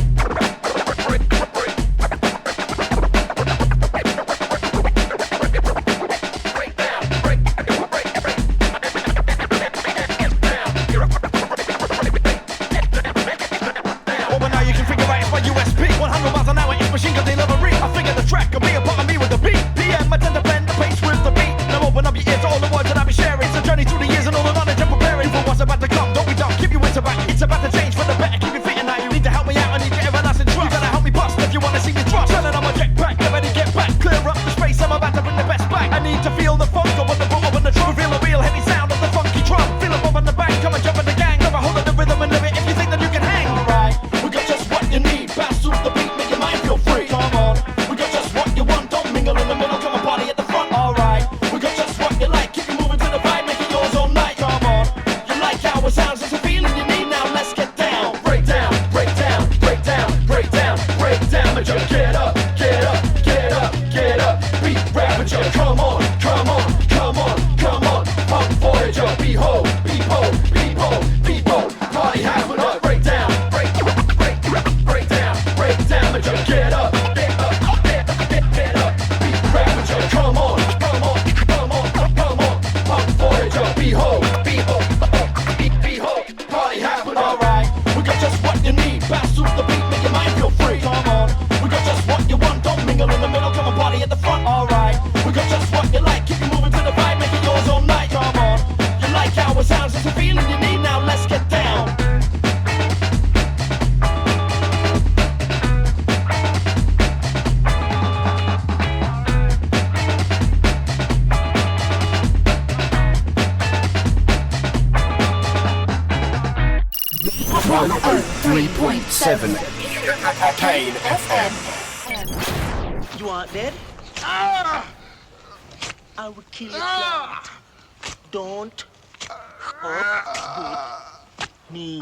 Oh, but now you can figure out it's my USP, 100 miles an hour, it's machine gun delivery. I figure the track will be a part of me with the beat. PM, I tend to blend the pace with the beat. Now open up your ears to all the words that I'll be sharing. It's a journey through the years and all the knowledge I'm preparing for what's about to come. Don't be dumb, keep you into back. It's about to change for the better, keep it fitting now. You need to help me out, I need your everlasting trust. You gotta help me bust if you wanna see me thrust. Turning on my jetpack, get ready, get back. Clear up the space, I'm about to bring the best back. I need to feel the funk of what the boom of the drum. Reveal the real heavy sound of the funky drum. Feel it bump on the bang, come and jump in the gang. Grab a hold of the rhythm and live it if you think that you can hang. Alright, we got just what you need. Bounce to the beat, make your mind feel free. Come on, we got just what you want. Don't mingle in the middle, come and party at the front. Alright, we got just what you like. Keep you moving to the vibe, make it yours all night. Come on, you like how it sounds, it's a feeling you need. Now let's get down. Break down, break down, break down, break down, break down. But you get up, get up, get up, get up. Beat rap, but you come on, come on, come on, come on. Pump voyage, behold, behold, behold, behold. Party happen up, break down, break down, break down. But you get up, get up, get up. Beat rap, but you come on, come on, come on, come on. Pump voyage, behold, behold, behold. Party happen, alright. We got just what you need. Bounce to the beat, make your mind feel free. Come on, we got just what you want. Don't mingle in the middle, come and party at the front, alright. We got just what you like. Keep you moving to the vibe, make it yours all night. Come on, you like how it sounds, it's a feeling you need. Now let's get down. Kane FM. You want dead? I would kill you. Don't fuck with me.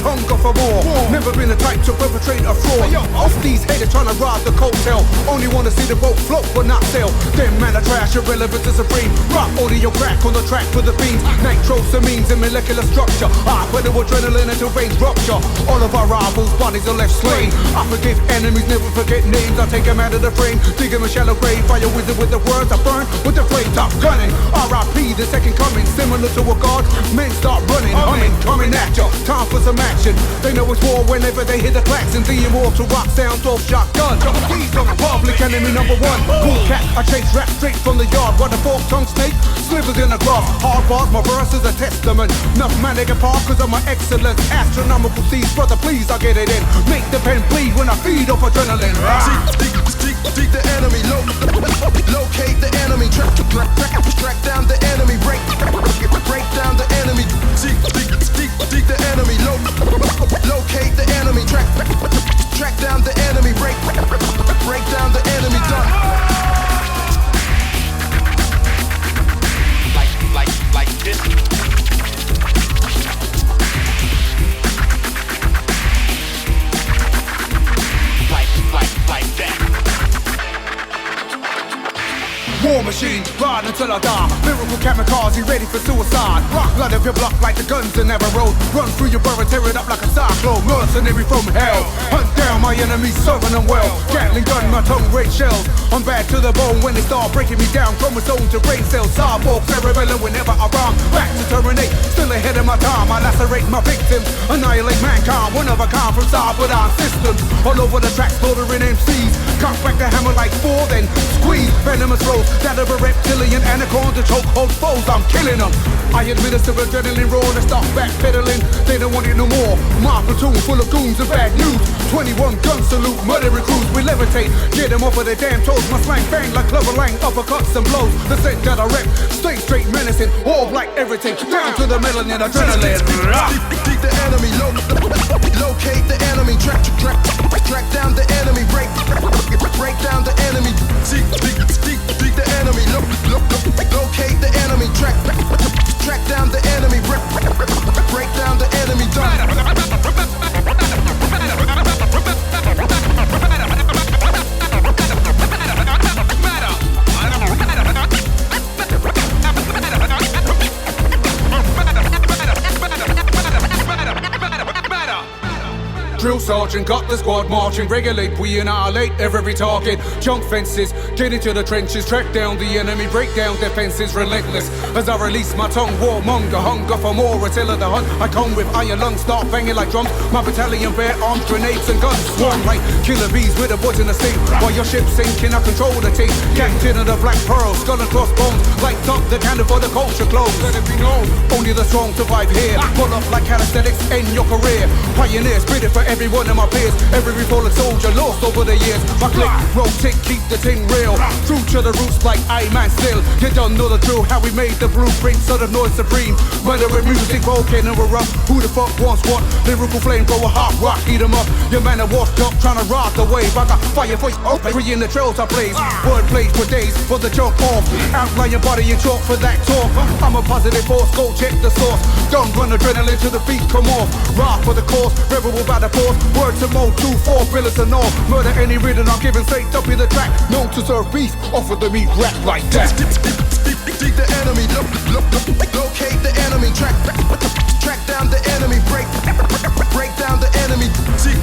hunger for more. Never been the type to perpetrate a fraud. Off these haters trying to rob the coattail. Only wanna see the boat float but not sail. Them man are trash, irrelevant to supreme. Rock audio crack on the track for the beams. Nitrosamines and molecular structure. I put the adrenaline until veins rupture. All of our rivals' bodies are left slain. I forgive enemies, never forget names. I take them out of the frame, dig them a shallow grave. Fire wizard with the words I burn with the flame top gunning. R.I.P. the second coming, similar to a god. Men start running, humming, coming at ya. Time for some action. They know it's war whenever they hit the klaxon. The immortal rock sounds off shotgun. He's on public enemy number one. Cool cat, I chase rap straight from the yard. What a fork-tongued snake, slivers in the grass. Hard bars, my verse is a testament. Enough man they can park cause of my excellence. Astronomical seas, brother please I get it in. Make the pen bleed when I feed off adrenaline. Seek the enemy, locate the enemy, track down the enemy, break down the enemy. Seek the enemy, locate the enemy, track down the enemy, break down the enemy. Done. Like this. Like that. War machine, ride until I die. Lyrical kamikaze, ready for suicide. Rock light up your block like the guns in every road. Run through your borough, tear it up like a cyclone. Mercenary from hell, hunt down my enemies, serving them well. Gatling gun, my tongue raid shells. I'm bad to the bone when they start breaking me down. Chromosome to brain cells, cyborg, cerebellum whenever I rhyme. Back to terminate, still ahead of my time. I lacerate my victims, annihilate mankind. One of a kind from Cyberdyne systems. All over the track, slaughtering MCs. Cock back the hammer like four, then squeeze venomous rolls. That of a reptilian anaconda chokehold foes, I'm killing them. I administer adrenaline raw to stop backpedaling. They don't want it no more. My platoon full of goons and bad news. 21 gun salute, murdering crews. We levitate, get them off of their damn toes. My slang bang like Clover Lang, uppercuts and blows. The set that I rep, stay straight menacing. All black everything, down to the melanin adrenaline. Seek the enemy, locate the enemy, track down the enemy, break down the enemy. Seek the enemy, locate the enemy, track down the enemy, break down the enemy. Done. Drill sergeant got the squad marching. Regulate, we annihilate every target. Jump fences, get into the trenches. Track down the enemy, break down defenses. Relentless as I release my tongue. Warmonger, hunger for more until of the hunt. I come with iron lungs, start banging like drums. My battalion bear arms, grenades and guns. Swarm like killer bees with a boys in the sink. While your ship's sinking, I control the team. Captain of the Black Pearl, skull and crossbones. Light up the candle for the culture close. Let it be known, only the strong survive here. Pull up like calisthenics, end your career. Pioneers, spit it for every one of my peers. Every fallen soldier lost over the years. My click, rotate, keep the thing real. True to the roots like I man still. You don't know the drill, how we made the blueprint. Son of noise supreme. Murder and music, volcano we're up. Who the fuck wants what? Lyrical flame, go a hot rock, eat 'em up. Your man are washed up, trying to ride the wave. I got fire for you, open. Free in the trails I blaze. Word plays for days, for the jump off. Outline your body and chalk for that talk. I'm a positive force, go check the source. Don't run adrenaline to the beat, come off. Ride for the cause, rebel by the force. Word to mode 2-4 pillars and all. Murder any rhythm I'm giving straight up in the track. Known to serve beef, offer the meat rap like that. Seek the enemy, locate the enemy, track down the enemy, break down the enemy. Seek